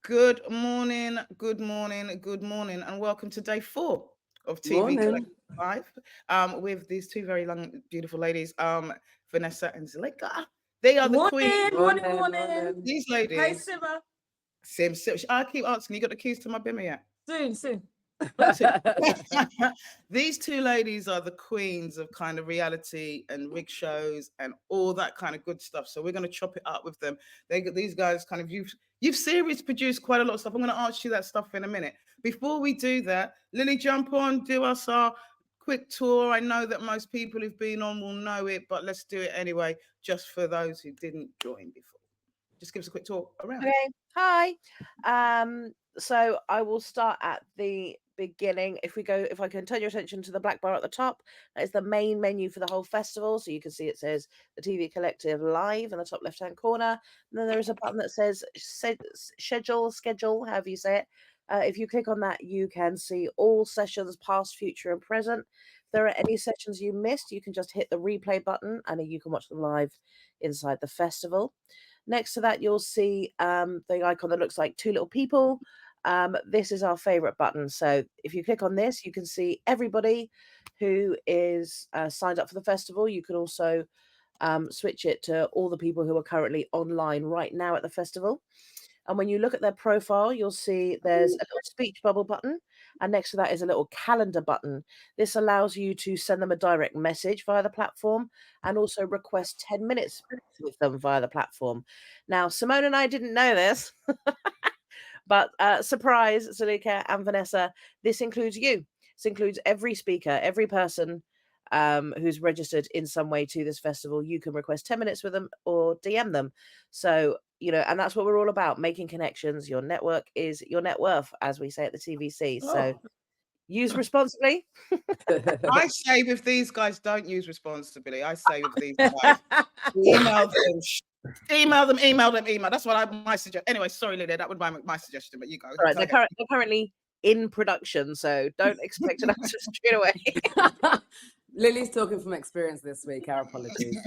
Good morning, good morning, good morning, and welcome to day 4 of TV Morning. Collective Live with these two very beautiful ladies, Vanessa and Zuelika. They are the queen. Morning, morning, Morning, morning. morning. These Hi, ladies, Simmer. Sim. I keep asking, you got the keys to my bimmer yet? Soon, soon. Soon. These two ladies are the queens of kind of reality and rig shows and all that kind of good stuff. So we're going to chop it up with them. These guys kind of you've series produced quite a lot of stuff. I'm going to ask you that stuff in a minute. Before we do that, Lily, jump on, do us our quick tour. I know that most people who've been on will know it, but let's do it anyway, just for those who didn't join before. Just give us a quick tour around. Okay. Hi. So I will start at the beginning. If I can turn your attention to the black bar at the top, that is the main menu for the whole festival. So you can see it says the TV Collective Live in the top left-hand corner. And then there is a button that says schedule, however you say it. If you click on that, you can see all sessions, past, future, and present. If there are any sessions you missed, you can just hit the replay button and you can watch them live inside the festival. Next to that, you'll see the icon that looks like two little people. This is our favorite button. So if you click on this, you can see everybody who is signed up for the festival. You can also switch it to all the people who are currently online right now at the festival. And when you look at their profile, you'll see there's a little speech bubble button. And next to that is a little calendar button. This allows you to send them a direct message via the platform and also request 10 minutes with them via the platform. Now, Simone and I didn't know this, but surprise, Zuelika and Vanessa, this includes you. This includes every speaker, every person who's registered in some way to this festival. You can request 10 minutes with them or DM them. So, and that's what we're all about, making connections. Your network is your net worth, as we say at the TVC. So use responsibly. I say if these guys don't use responsibly, I say with these guys, email them. That's what my suggestion. Anyway, sorry, Lydia, that would be my suggestion, but you go. Right, they're currently in production, so don't expect an answer straight away. Lily's talking from experience this week. Our apologies.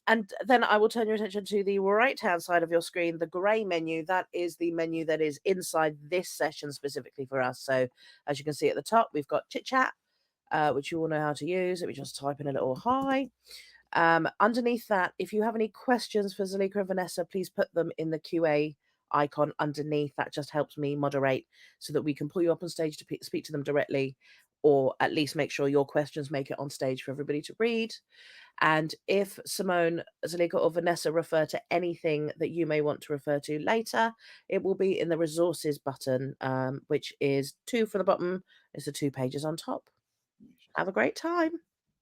And then I will turn your attention to the right-hand side of your screen, the grey menu. That is the menu that is inside this session specifically for us. So as you can see at the top, we've got Chit Chat, which you all know how to use. Let me just type in a little hi. Underneath that, if you have any questions for Zuelika and Vanessa, please put them in the QA icon underneath. That just helps me moderate so that we can pull you up on stage to speak to them directly, or at least make sure your questions make it on stage for everybody to read. And if Simone, Zuelika, or Vanessa refer to anything that you may want to refer to later, it will be in the resources button, which is 2 for the bottom. It's the 2 pages on top. Have a great time.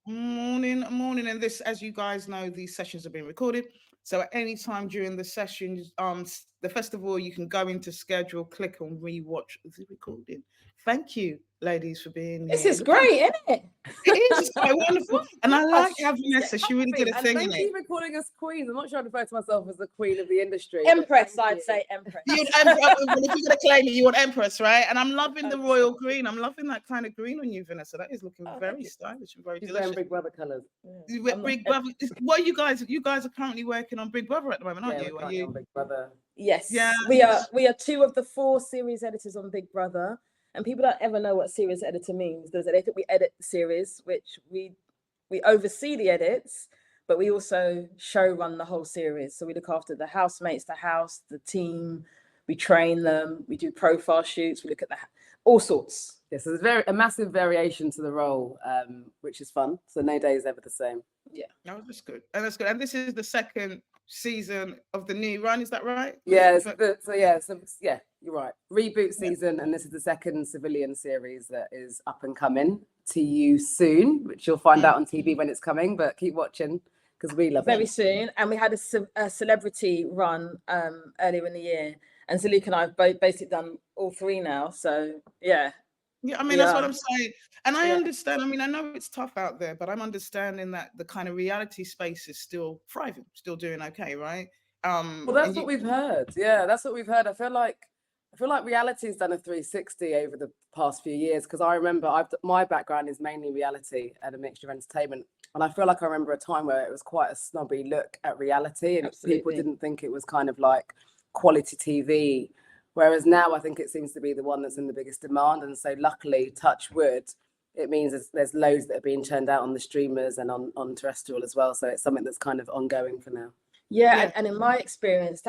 Morning. And this, as you guys know, these sessions are being recorded. So at any time during the sessions, the festival, you can go into schedule, click on rewatch the recording. Thank you, ladies, for being This here. is great, isn't it? It is quite wonderful. And I like how Vanessa, she really did a thing in Thank you it. for calling us queens. I'm not sure I'd refer to myself as the queen of the industry. Empress, I'd say Empress. If you're going to claim it, you want Empress, right? And I'm loving the royal green. I'm loving that kind of green on you, Vanessa. That is looking very stylish and very She's delicious. wearing Big Brother colours. Big Brother. What you guys are currently working on Big Brother at the moment, aren't you? Are you on Big Brother? Yes. Yeah. We are 2 of the 4 series editors on Big Brother. And people don't ever know what series editor means. They think we edit the series, which we oversee the edits, but we also show run the whole series. So we look after the housemates, the house, the team. We train them. We do profile shoots. We look at all sorts. Yes, so there's a massive variation to the role, which is fun. So no day is ever the same. Yeah. No, that's good. And that's good. And this is the second season of the new run, is that right? Yeah, you're right. Reboot season, and this is the second civilian series that is up and coming to you soon, which you'll find out on TV when it's coming, but keep watching because we love it. Very soon. And we had a celebrity run earlier in the year, and Zuelika and I have basically done all 3 now. So yeah. Yeah, I mean, that's what I'm saying. And I understand. I mean, I know it's tough out there, but I'm understanding that the kind of reality space is still thriving, still doing okay, right? Well, that's what we've heard. Yeah, that's what we've heard. I feel like reality's done a 360 over the past few years, because I remember my background is mainly reality and a mixture of entertainment. And I feel like I remember a time where it was quite a snobby look at reality, and people didn't think it was kind of like quality TV. Whereas now I think it seems to be the one that's in the biggest demand. And so luckily, touch wood, it means there's loads that are being churned out on the streamers and on terrestrial as well. So it's something that's kind of ongoing for now. Yeah. And in my experience,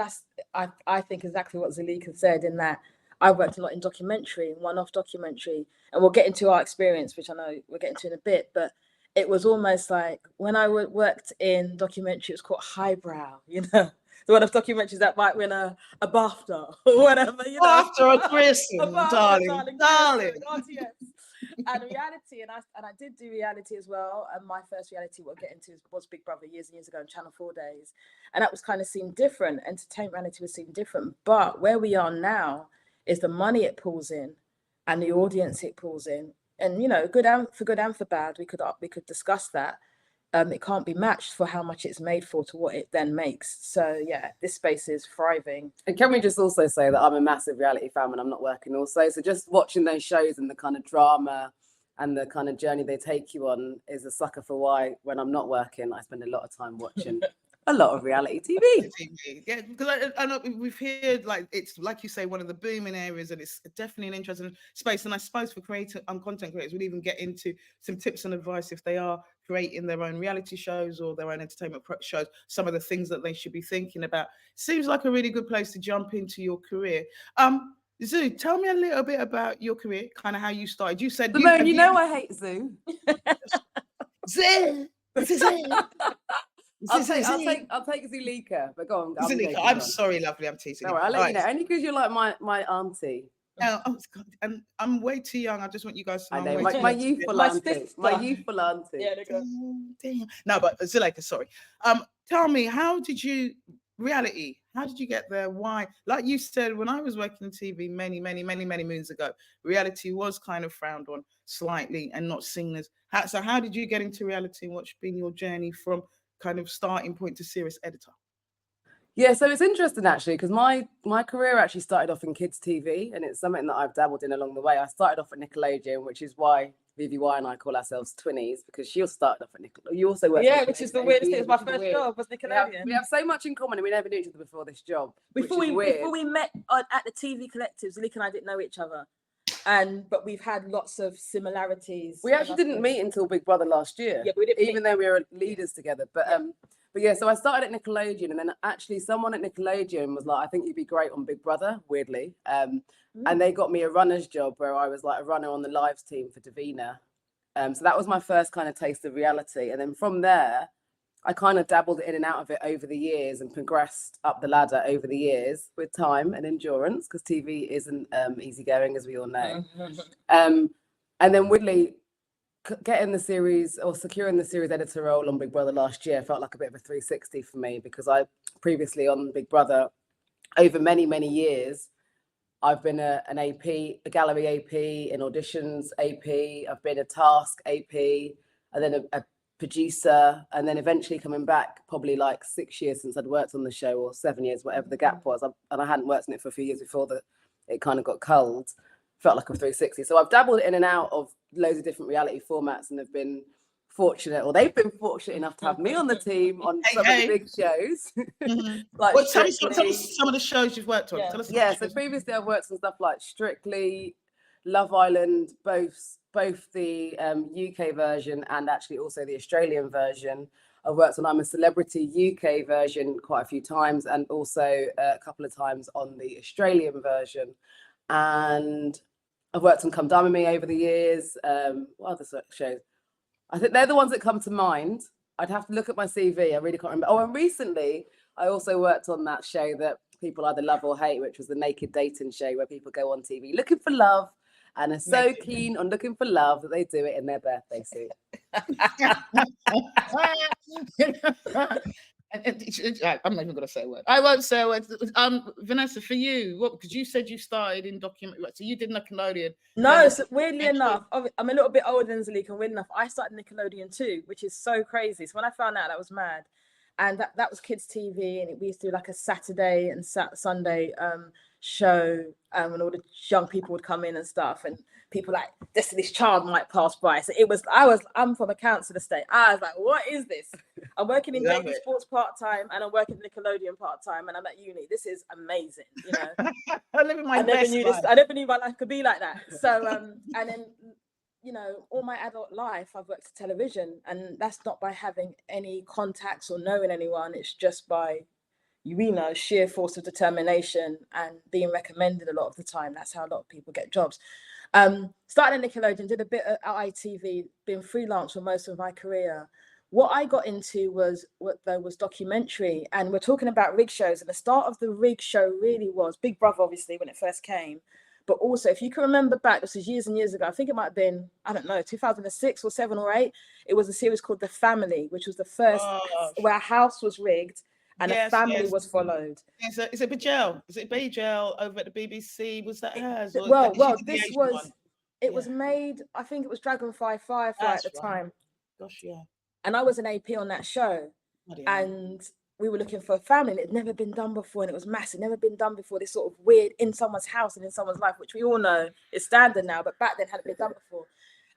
I think exactly what Zuelika said, in that I worked a lot in documentary, one-off documentary, and we'll get into our experience, which I know we'll get into in a bit, but it was almost like when I worked in documentary, it was called highbrow, you know, the one of documentaries that might win a BAFTA or whatever, you know. After a christening, darling. RTS. And reality, and I did do reality as well. And my first reality we'll get into was Big Brother years and years ago on Channel 4 days. And that was kind of seen different. Entertainment reality was seen different. But where we are now is the money it pulls in and the audience it pulls in. And, you know, for good and for bad, we could discuss that. It can't be matched for how much it's made for to what it then makes. So yeah, this space is thriving. And can we just also say that I'm a massive reality fan when I'm not working also. So just watching those shows and the kind of drama and the kind of journey they take you on is a sucker for why when I'm not working, I spend a lot of time watching a lot of reality TV. Yeah, because I know we've heard, like, it's like you say, one of the booming areas, and it's definitely an interesting space. And I suppose for content creators, we'll even get into some tips and advice if they are creating their own reality shows or their own entertainment shows, some of the things that they should be thinking about. Seems like a really good place to jump into your career. Zoo, tell me a little bit about your career, kind of how you started. You said Simone, you know I hate Zoo. Zoo. I'll take Zuelika, but go on. Zuelika, I'm sorry, lovely, I'm teasing you. I'll let you know, only because you're like my auntie. Oh, and I'm way too young. I just want you guys to know. I know, my youthful auntie. My youthful auntie. Yeah, they go. Damn. No, but Zuelika, sorry. Tell me, how did you get there? Why? Like you said, when I was working in TV many moons ago, reality was kind of frowned on slightly and not seen as. So how did you get into reality, and what's been your journey from kind of starting point to serious editor? Yeah, so it's interesting actually, because my career actually started off in kids TV, and it's something that I've dabbled in along the way. I started off at Nickelodeon, which is why Van-Yeboah and I call ourselves twinnies, because she started off at Nickelodeon. You also worked which is the weirdest thing. It was my first job, was Nickelodeon. We have so much in common, and we never knew each other before this job. Before we met at the TV Collective, Zuelika and I didn't know each other. But we've had lots of similarities. We actually didn't meet until Big Brother last year. Yeah, we didn't even though we were leaders together. But yeah, so I started at Nickelodeon, and then actually someone at Nickelodeon was like, I think you'd be great on Big Brother, weirdly. And they got me a runner's job where I was like a runner on the lives team for Davina. So that was my first kind of taste of reality. And then from there, I kind of dabbled in and out of it over the years and progressed up the ladder over the years with time and endurance, because TV isn't easygoing, as we all know. And then weirdly, getting the series or securing the series editor role on Big Brother last year felt like a bit of a 360 for me, because I previously on Big Brother, over many years, I've been an AP, a gallery AP, in auditions AP, I've been a task AP, and then a producer, and then eventually coming back probably like 6 years since I'd worked on the show, or 7 years, whatever the gap was. And I hadn't worked on it for a few years before it kind of got cold. Felt like a 360. So I've dabbled in and out of loads of different reality formats, and have been fortunate, or they've been fortunate enough to have me on the team on some of the big shows. Like tell us some of the shows you've worked on. Yeah, so previously I've worked on stuff like Strictly, Love Island, both the UK version and actually also the Australian version. I've worked on I'm a Celebrity UK version quite a few times, and also a couple of times on the Australian version. And I've worked on Come Dine With Me over the years. What other shows? I think they're the ones that come to mind. I'd have to look at my CV. I really can't remember. Oh, and recently I also worked on that show that people either love or hate, which was the naked dating show, where people go on TV looking for love and are so keen on looking for love that they do it in their birthday suit. I'm not even going to say a word. I won't say a word. Vanessa, for you, because you said you started in documentary, so you did Nickelodeon. No, so weirdly enough, I'm a little bit older than Zuelika, and weirdly enough, I started Nickelodeon too, which is so crazy. So when I found out, that was mad. And that was kids TV, and we used to do like a Saturday and Sunday show, and all the young people would come in and stuff, and people like Destiny's Child might pass by. So I'm from a council estate. I was like, what is this? I'm working in baby sports part-time, and I'm working Nickelodeon part-time, and I'm at uni. This is amazing, you know. I never knew this. I never knew my life could be like that. So and then, you know, all my adult life I've worked at television, and that's not by having any contacts or knowing anyone. It's just by, you know, sheer force of determination and being recommended a lot of the time. That's how a lot of people get jobs. Started at Nickelodeon, did a bit at ITV, been freelance for most of my career. What I got into was documentary, and we're talking about rig shows. And the start of the rig show really was Big Brother, obviously, when it first came. But also, if you can remember back, this was years and years ago, I think it might have been, I don't know, 2006 or 7 or 8. It was a series called The Family, which was the first where a house was rigged and a family was followed. Is it Bajel? Is it Bajel over at the BBC? Was that hers? Well, this was, it was made, I think it was Dragonfly Firefly at the time. Gosh, yeah. And I was an AP on that show. And we were looking for a family, and it had never been done before, and it was massive, never been done before, this sort of weird in someone's house and in someone's life, which we all know is standard now, but back then hadn't been done before.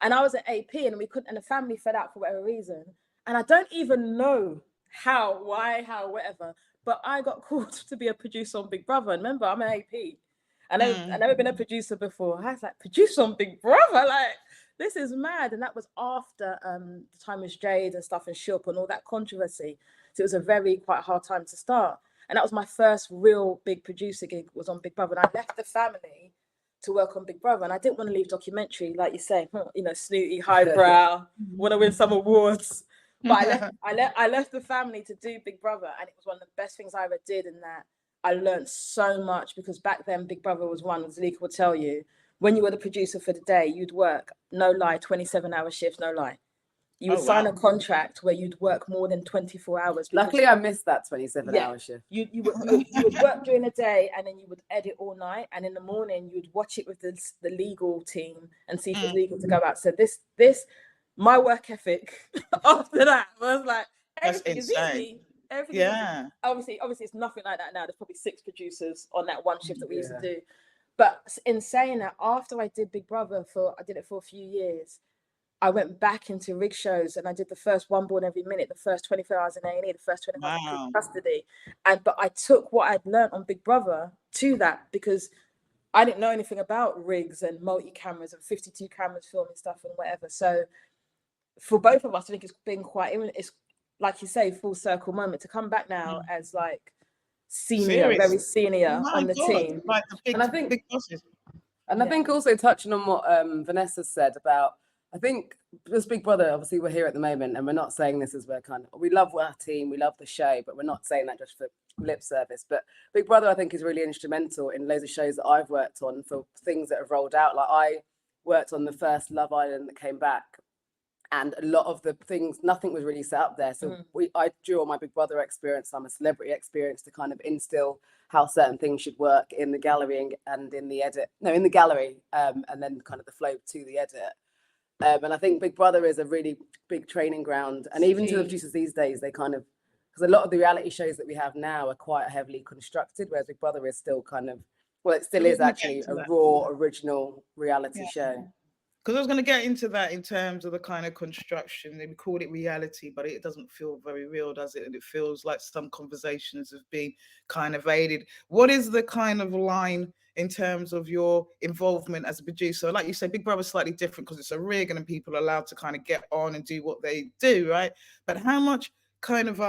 And I was at AP, and we couldn't, and the family fed out for whatever reason. And I don't even know how, why, how, whatever, but I got called to be a producer on Big Brother. And remember, I'm an AP, and I've never been a producer before. I was like, producer on Big Brother? Like, this is mad. And that was after the time with Jade and stuff and Shook and all that controversy. So it was a very quite hard time to start. And that was my first real big producer gig, was on Big Brother. And I left the family to work on Big Brother. And I didn't want to leave documentary, like you say, you know, snooty, highbrow, want to win some awards. But I left the family to do Big Brother. And it was one of the best things I ever did, in that I learned so much, because back then Big Brother was one, as Zuelika will tell you, when you were the producer for the day, you'd work, no lie, 27-hour shifts, no lie. You would sign a contract where you'd work more than 24 hours. Luckily, I missed that 27-hour shift. You would work during the day, and then you would edit all night. And in the morning, you'd watch it with the legal team and see if it's legal to go out. So this, my work ethic after that was like, everything is easy. Everything is easy. Obviously, it's nothing like that now. There's probably 6 producers on that one shift that we used to do. But in saying that, after I did Big Brother I did it for a few years, I went back into rig shows, and I did the first One Born Every Minute, the first 24 hours in A&E, the first 24 hours in custody. But I took what I'd learned on Big Brother to that, because I didn't know anything about rigs and multi-cameras and 52 cameras filming stuff and whatever. So for both of us, I think it's been it's, like you say, full circle moment to come back now as like senior, very senior on the team. Like the big, and I think big bosses. And I think also touching on what Vanessa said about, I think this Big Brother, obviously we're here at the moment, and we're not saying this as we're we love our team, we love the show, but we're not saying that just for lip service. But Big Brother, I think, is really instrumental in loads of shows that I've worked on for things that have rolled out. Like, I worked on the first Love Island that came back, and a lot of the things, nothing was really set up there. So I drew on my Big Brother experience, my celebrity experience, to kind of instill how certain things should work in the gallery and in the edit. No, in the gallery, and then kind of the flow to the edit. And I think Big Brother is a really big training ground. And even to the producers these days, they kind of, because a lot of the reality shows that we have now are quite heavily constructed, whereas Big Brother is still kind of, well, it still is actually a raw, original reality show. Because I was going to get into that in terms of the kind of construction. They called it reality, but it doesn't feel very real, does it? And it feels like some conversations have been kind of aided. What is the kind of line in terms of your involvement as a producer? Like you said, Big Brother's slightly different because it's a rig and people are allowed to kind of get on and do what they do, right? But how much kind of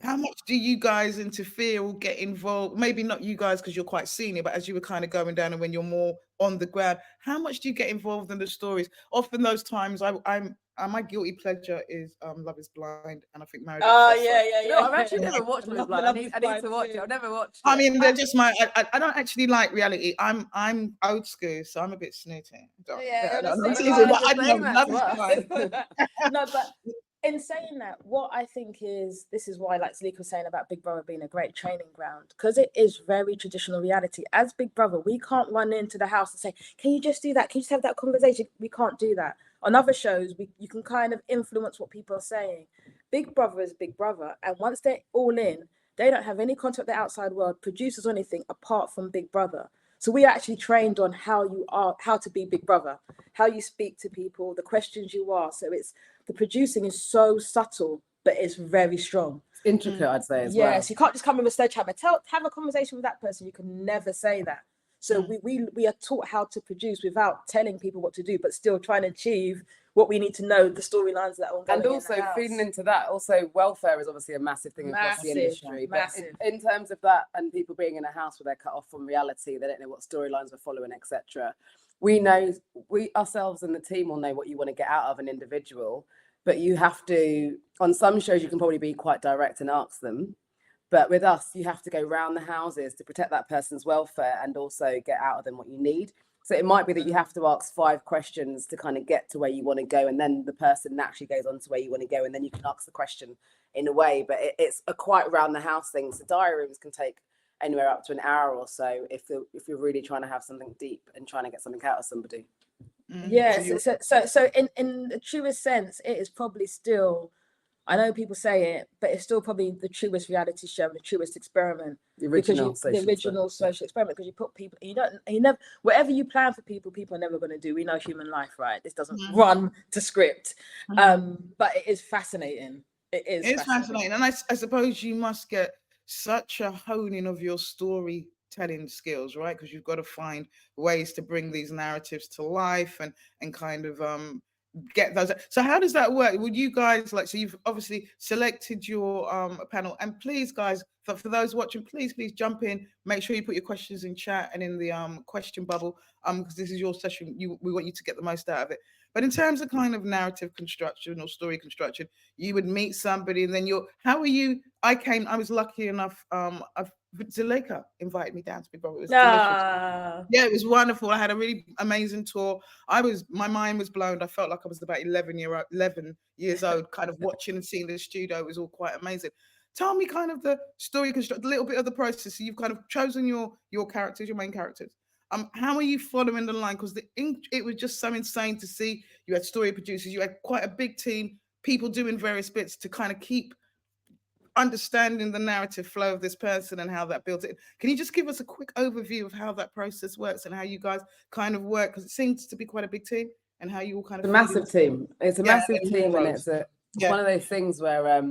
how much do you guys interfere or get involved? Maybe not you guys because you're quite senior, but as you were kind of going down and when you're more on the ground, how much do you get involved in the stories? Often those times, my guilty pleasure is Love Is Blind, and I think Married. Oh yeah. No, I've actually never watched Love Is Blind. I need to watch it. I've never watched it. I mean, they're just I don't actually like reality. I'm old school, so I'm a bit snooty. No, but in saying that, what I think is, this is why, like Zuelika was saying about Big Brother being a great training ground, because it is very traditional reality. As Big Brother, we can't run into the house and say, can you just do that? Can you just have that conversation? We can't do that. On other shows, you can kind of influence what people are saying. Big Brother is Big Brother. And once they're all in, They don't have any contact with the outside world, producers or anything apart from Big Brother. So we actually trained on how to be Big Brother, how you speak to people, the questions you ask. So the producing is so subtle, but it's very strong. It's intricate, I'd say, as well. Yes, you can't just come with a sledgehammer. Have a conversation with that person. You can never say that. So we are taught how to produce without telling people what to do, but still trying to achieve what we need to know, the storylines that are ongoing. And also feeding into that, also welfare is obviously a massive thing across the industry. Massive. But in terms of that, and people being in a house where they're cut off from reality, they don't know what storylines we're following, etc. We know, we ourselves and the team will know what you want to get out of an individual, but you have to, on some shows you can probably be quite direct and ask them. But with us, you have to go round the houses to protect that person's welfare and also get out of them what you need. So it might be that you have to ask 5 questions to kind of get to where you want to go. And then the person naturally goes on to where you want to go. And then you can ask the question in a way. But it's a quite round the house thing. So diary rooms can take anywhere up to an hour or so if you're really trying to have something deep and trying to get something out of somebody. Yes. So in the truest sense, it is probably still, I know people say it, but it's still probably the truest reality show, the truest experiment. The original social experiment, because you put people, you never, whatever you plan for people are never going to do. We know human life, right? This doesn't run to script. But it is fascinating. It's fascinating. And I suppose you must get such a honing of your storytelling skills, right? Because you've got to find ways to bring these narratives to life and kind of get those. So how does that work? Would you guys so you've obviously selected your panel, and please guys, for those watching, please jump in, make sure you put your questions in chat and in the question bubble, because this is your session. We want you to get the most out of it. But in terms of kind of narrative construction or story construction, you would meet somebody and then I was lucky enough, Zuelika invited me down to Big Brother. It was delicious. Yeah, it was wonderful. I had a really amazing tour. My mind was blown. I felt like I was about 11 years old, kind of watching and seeing the studio. It was all quite amazing. Tell me kind of the story construct, a little bit of the process. So you've kind of chosen your characters, your main characters. How are you following the line? Because it was just so insane to see. You had story producers, you had quite a big team, people doing various bits to kind of keep understanding the narrative flow of this person and how that built it. Can you just give us a quick overview of how that process works and how you guys kind of work? Because it seems to be quite a big team, and how you all kind of. It's a massive team. It's a massive team, and it's one of those things where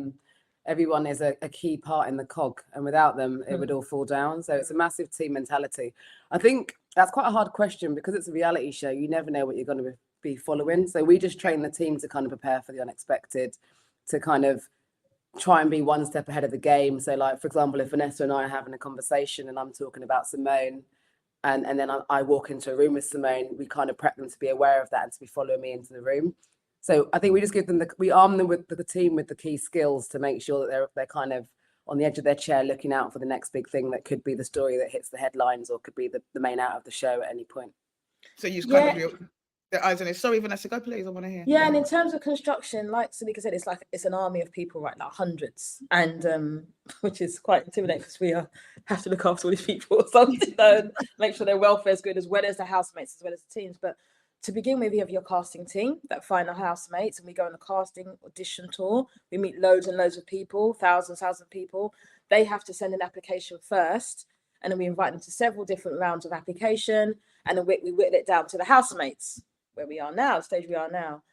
everyone is a key part in the cog, and without them, it would all fall down. So it's a massive team mentality. I think that's quite a hard question because it's a reality show. You never know what you're going to be following. So we just train the team to kind of prepare for the unexpected, to kind of try and be one step ahead of the game. So like, for example, if Vanessa and I are having a conversation and I'm talking about Simone, and then I walk into a room with Simone, we kind of prep them to be aware of that and to be following me into the room. So I think we just give them we arm them with the team with the key skills to make sure that they're kind of on the edge of their chair looking out for the next big thing that could be the story that hits the headlines or could be the main out of the show at any point. So you kind of the eyes on it. Sorry, Vanessa, go please. I want to hear. Yeah, and in terms of construction, like Zuelika said, it's an army of people, right? Like hundreds, and which is quite intimidating because we have to look after all these people, and make sure their welfare is good, as well as the housemates, as well as the teams. But to begin with, you have your casting team that find the housemates, and we go on a casting audition tour. We meet loads and loads of people, thousands of people. They have to send an application first, and then we invite them to several different rounds of application, and then we whittle it down to the housemates, where we are now, the stage we are now.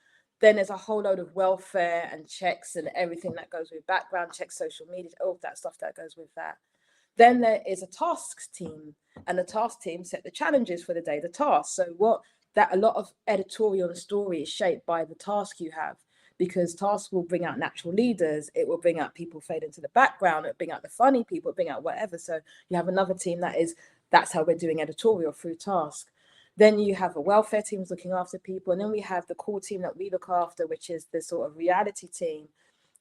Then there's a whole load of welfare and checks and everything that goes with background checks, social media, all that stuff that goes with that. Then there is a tasks team, and the task team set the challenges for the day, the tasks. So a lot of editorial and story is shaped by the task you have, because tasks will bring out natural leaders. It will bring out people fade into the background. It'll bring out the funny people, bring out whatever. So you have another team that's how we're doing editorial through task. Then you have a welfare team looking after people. And then we have the core team that we look after, which is the sort of reality team,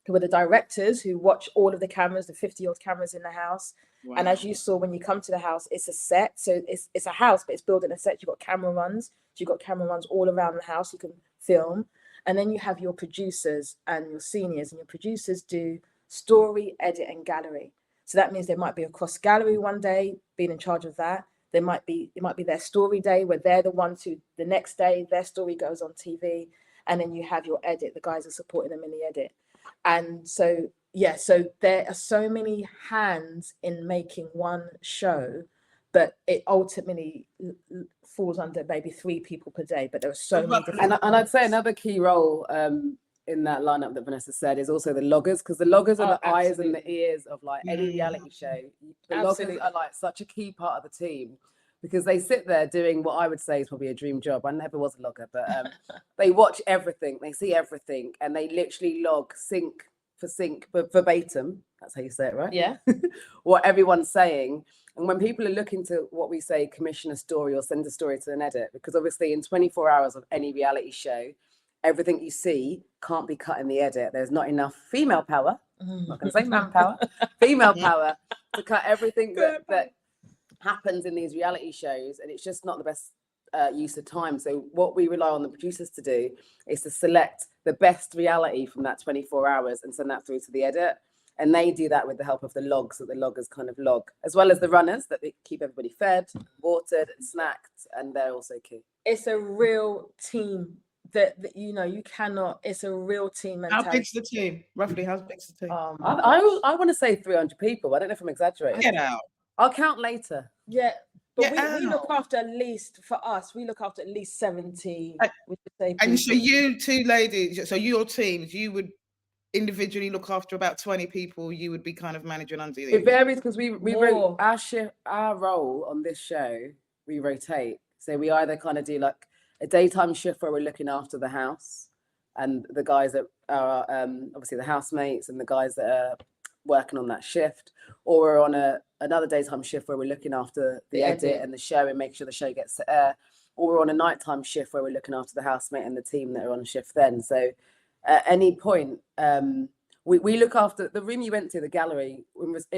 who are the directors who watch all of the cameras, the 50-odd cameras in the house. Wow. And as you saw, when you come to the house, it's a set. So it's a house, but it's built in a set. You've got camera runs. So you've got camera runs all around the house. You can film. And then you have your producers and your seniors. And your producers do story, edit, and gallery. So that means there might be a cross gallery one day, being in charge of that. It might be their story day, where they're the ones who the next day their story goes on TV, and then you have your edit. The guys are supporting them in the edit, and so so there are so many hands in making one show, but it ultimately falls under maybe 3 people per day. But there are so many different. And I'd say another key role in that lineup that Vanessa said is also the loggers, because the loggers are the eyes and the ears of like any reality show. The loggers are like such a key part of the team, because they sit there doing what I would say is probably a dream job. I never was a logger, but they watch everything, they see everything, and they literally log sync for sync, but verbatim. That's how you say it, right? Yeah. What everyone's saying. And when people are looking to, what we say, commission a story or send a story to an edit, because obviously in 24 hours of any reality show, everything you see can't be cut in the edit. There's not enough female power. I'm not going to say manpower, female power to cut everything that happens in these reality shows, and it's just not the best use of time. So what we rely on the producers to do is to select the best reality from that 24 hours and send that through to the edit, and they do that with the help of the logs that the loggers kind of log, as well as the runners that they keep everybody fed, watered and snacked, and they're also key. It's a real team that you know, you cannot, it's a real team mentality. How big's the team? Roughly, how big's the team? I want to say 300 people. I don't know if I'm exaggerating. Get out. I'll count later. Yeah, but Yeah, we look after at least, for us, we look after at least 70. And so you two ladies, so your teams, you would individually look after about 20 people. You would be kind of managing under you. It varies, because we wrote our role on this show. We rotate, so we either kind of do like a daytime shift where we're looking after the house and the guys that are obviously the housemates and the guys that are working on that shift, or we're on another daytime shift where we're looking after the edit and the show and make sure the show gets to air, or we're on a nighttime shift where we're looking after the housemate and the team that are on shift then. So at any point, we look after the room you went to, the gallery.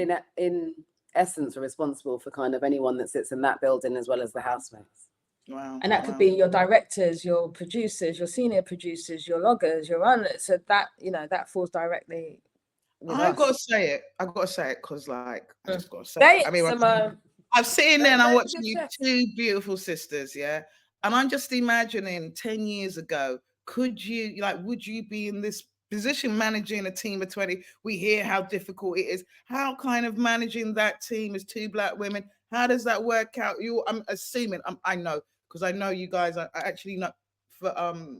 In essence, we're responsible for kind of anyone that sits in that building, as well as the housemates. Wow. And that could be your directors, your producers, your senior producers, your loggers, your runners. So that, you know, that falls directly with us. I've got to say it because, like, I just got to say it. I mean, I'm sitting there and I'm watching you two beautiful sisters, yeah? And I'm just imagining 10 years ago, would you be in this position managing a team of 20? We hear how difficult it is. How kind of managing that team as 2 Black women, how does that work out? I'm assuming, I know, because I know you guys, I actually know, for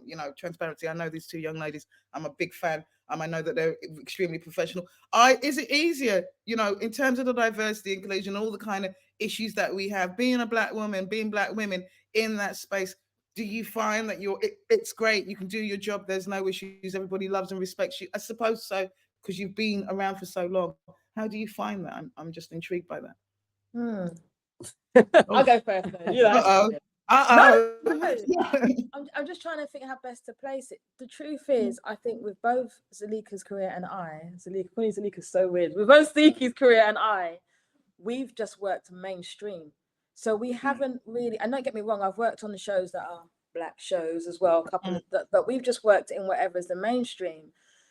you know, transparency, I know these 2 young ladies. I'm a big fan. I know that they're extremely professional. Is it easier, you know, in terms of the diversity, inclusion, all the kind of issues that we have, being a Black woman, being Black women in that space? Do you find that it's great, you can do your job, there's no issues, everybody loves and respects you? I suppose so, because you've been around for so long. How do you find that? I'm just intrigued by that. I'll go first. No. I'm just trying to think how best to place it. The truth is, I think with both Zuelika's career and Zuelika's so weird. With both Zuelika's career and we've just worked mainstream. So we haven't really, and don't get me wrong, I've worked on the shows that are Black shows as well, a couple of that, but we've just worked in whatever's the mainstream.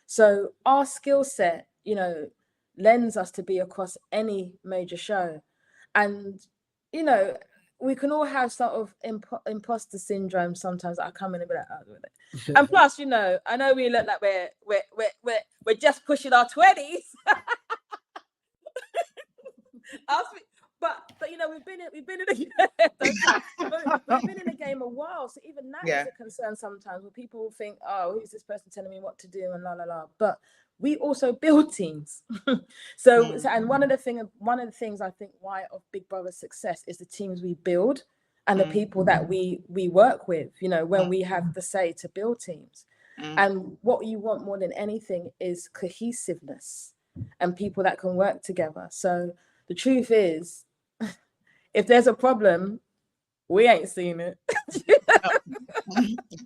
So our skill set, you know, lends us to be across any major show. And, you know, we can all have sort of imposter syndrome sometimes. I come in and be like, oh, with it. And plus, you know, I know we look like we're just pushing our 20s. But you know, we've been in the game a while, so even that is a concern sometimes, where people think, oh, who's this person telling me what to do and la la la. But we also build teams. So and one of the things I think why of Big Brother's success is the teams we build and the people that we work with, you know, when we have the say to build teams. And what you want more than anything is cohesiveness and people that can work together. So the truth is, if there's a problem, we ain't seen it.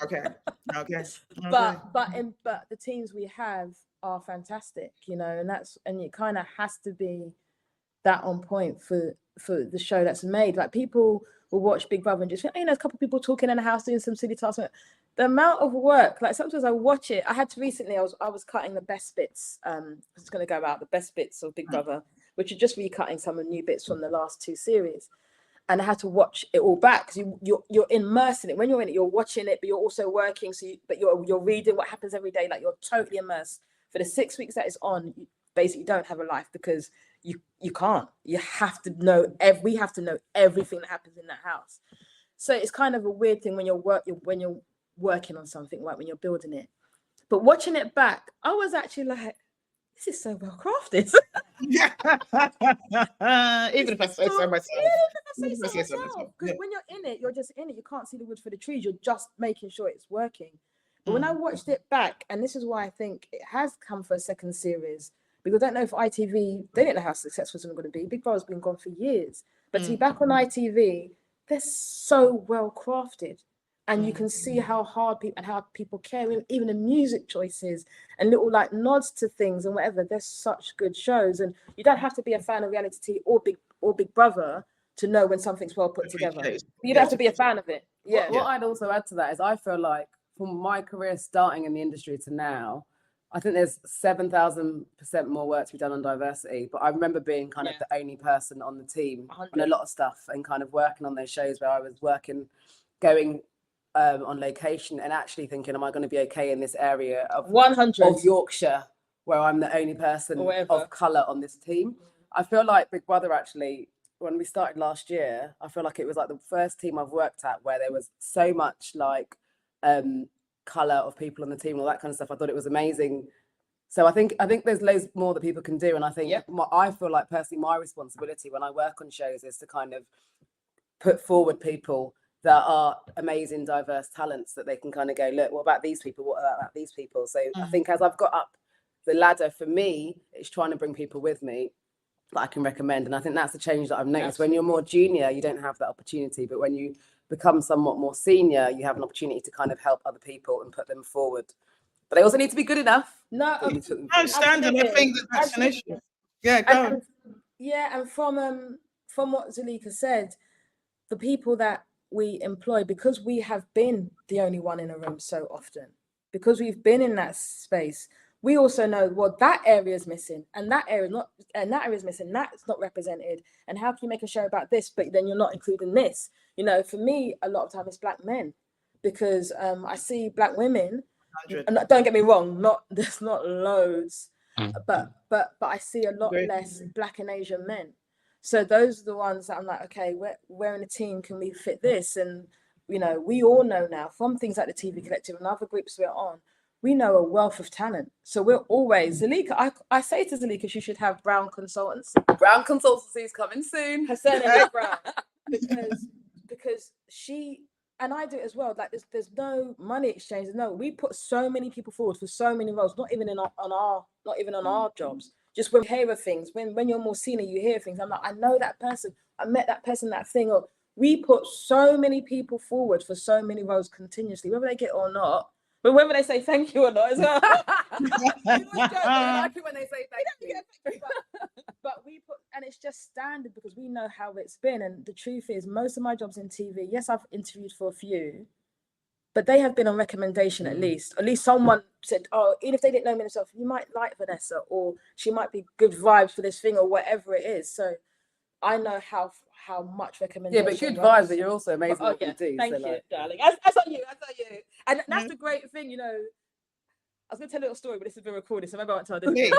Okay. But the teams we have are fantastic, you know, and it kind of has to be that on point for the show that's made. Like, people will watch Big Brother and just think, you know, there's a couple of people talking in the house doing some silly tasks. The amount of work, like sometimes I watch it. I had to recently. I was cutting the best bits. I was going to go out the best bits of Big Brother, which are just recutting some of the new bits from the last 2 series. And I had to watch it all back, because you're immersed in it. When you're in it, you're watching it, but you're also working. So you're reading what happens every day. Like, you're totally immersed. For the 6 weeks that it's on, basically don't have a life, because you can't. You have to know we have to know everything that happens in that house. So it's kind of a weird thing when you're working on something, like when you're building it. But watching it back, I was actually like, this is so well crafted. Even if I say so myself. Because when you're in it, you're just in it. You can't see the wood for the trees. You're just making sure it's working. But when I watched it back, and this is why I think it has come for a second series, because I don't know if ITV, they didn't know how successful it's going to be. Big Brother's been gone for years. But to be back on ITV, they're so well crafted. And you can see how hard people and how people care, even the music choices and little like nods to things and whatever. They're such good shows, and you don't have to be a fan of reality or Big Brother to know when something's well put together. You don't have to be a fan of it. Yeah. What I'd also add to that is I feel like from my career starting in the industry to now, I think there's 7,000% more work to be done on diversity. But I remember being kind of the only person on the team 100. on a lot of stuff and kind of working on those shows where I was going on location and actually thinking, am I going to be okay in this area of 100 of Yorkshire where I'm the only person of colour on this team? I feel like Big Brother actually, when we started last year, I feel like it was like the first team I've worked at where there was so much like colour of people on the team and all that kind of stuff. I thought it was amazing. So I think there's loads more that people can do, and I think I feel like personally my responsibility when I work on shows is to kind of put forward people that are amazing, diverse talents that they can kind of go, look, what about these people? What about these people? So I think as I've got up the ladder, for me, it's trying to bring people with me that I can recommend. And I think that's the change that I've noticed. When you're more junior, you don't have that opportunity. But when you become somewhat more senior, you have an opportunity to kind of help other people and put them forward. But they also need to be good enough. No, I understand, and I think that's an issue. Yeah, go. And from what Zuelika said, the people that we employ, because we have been the only one in a room so often, because we've been in that space, we also know what that area is missing, and that area is missing, that's not represented, and how can you make a show about this but then you're not including this? For me, a lot of time it's black men, because I see black women, and don't get me wrong, there's not loads, but I see a lot less black and Asian men. So those are the ones that I'm like, okay, where in a team can we fit this? And, we all know now from things like the TV Collective and other groups we're on, we know a wealth of talent. So we're always, Zuelika, I say to Zuelika, she should have Brown Consultants. Brown Consultancy is coming soon. Her surname is Brown. Because she, and I do it as well, like there's no money exchange. No, we put so many people forward for so many roles, not even on our jobs. Just when we hear things, when you're more senior, you hear things. I'm like, I know that person. I met that person, that thing. Or we put so many people forward for so many roles continuously, whether they get it or not, but whether they say thank you or not as well. I like it when they say thank you. But we put, and it's just standard because we know how it's been. And the truth is, most of my jobs in TV, yes, I've interviewed for a few, but they have been on recommendation at least. At least someone said, oh, even if they didn't know me themselves, you might like Vanessa, or she might be good vibes for this thing, or whatever it is. So I know how much recommendation. Yeah, but good vibes, but you're also amazing what you do. Thank you, darling. As are you. And that's the great thing, I was going to tell a little story, but this has been recorded, so maybe I won't tell this.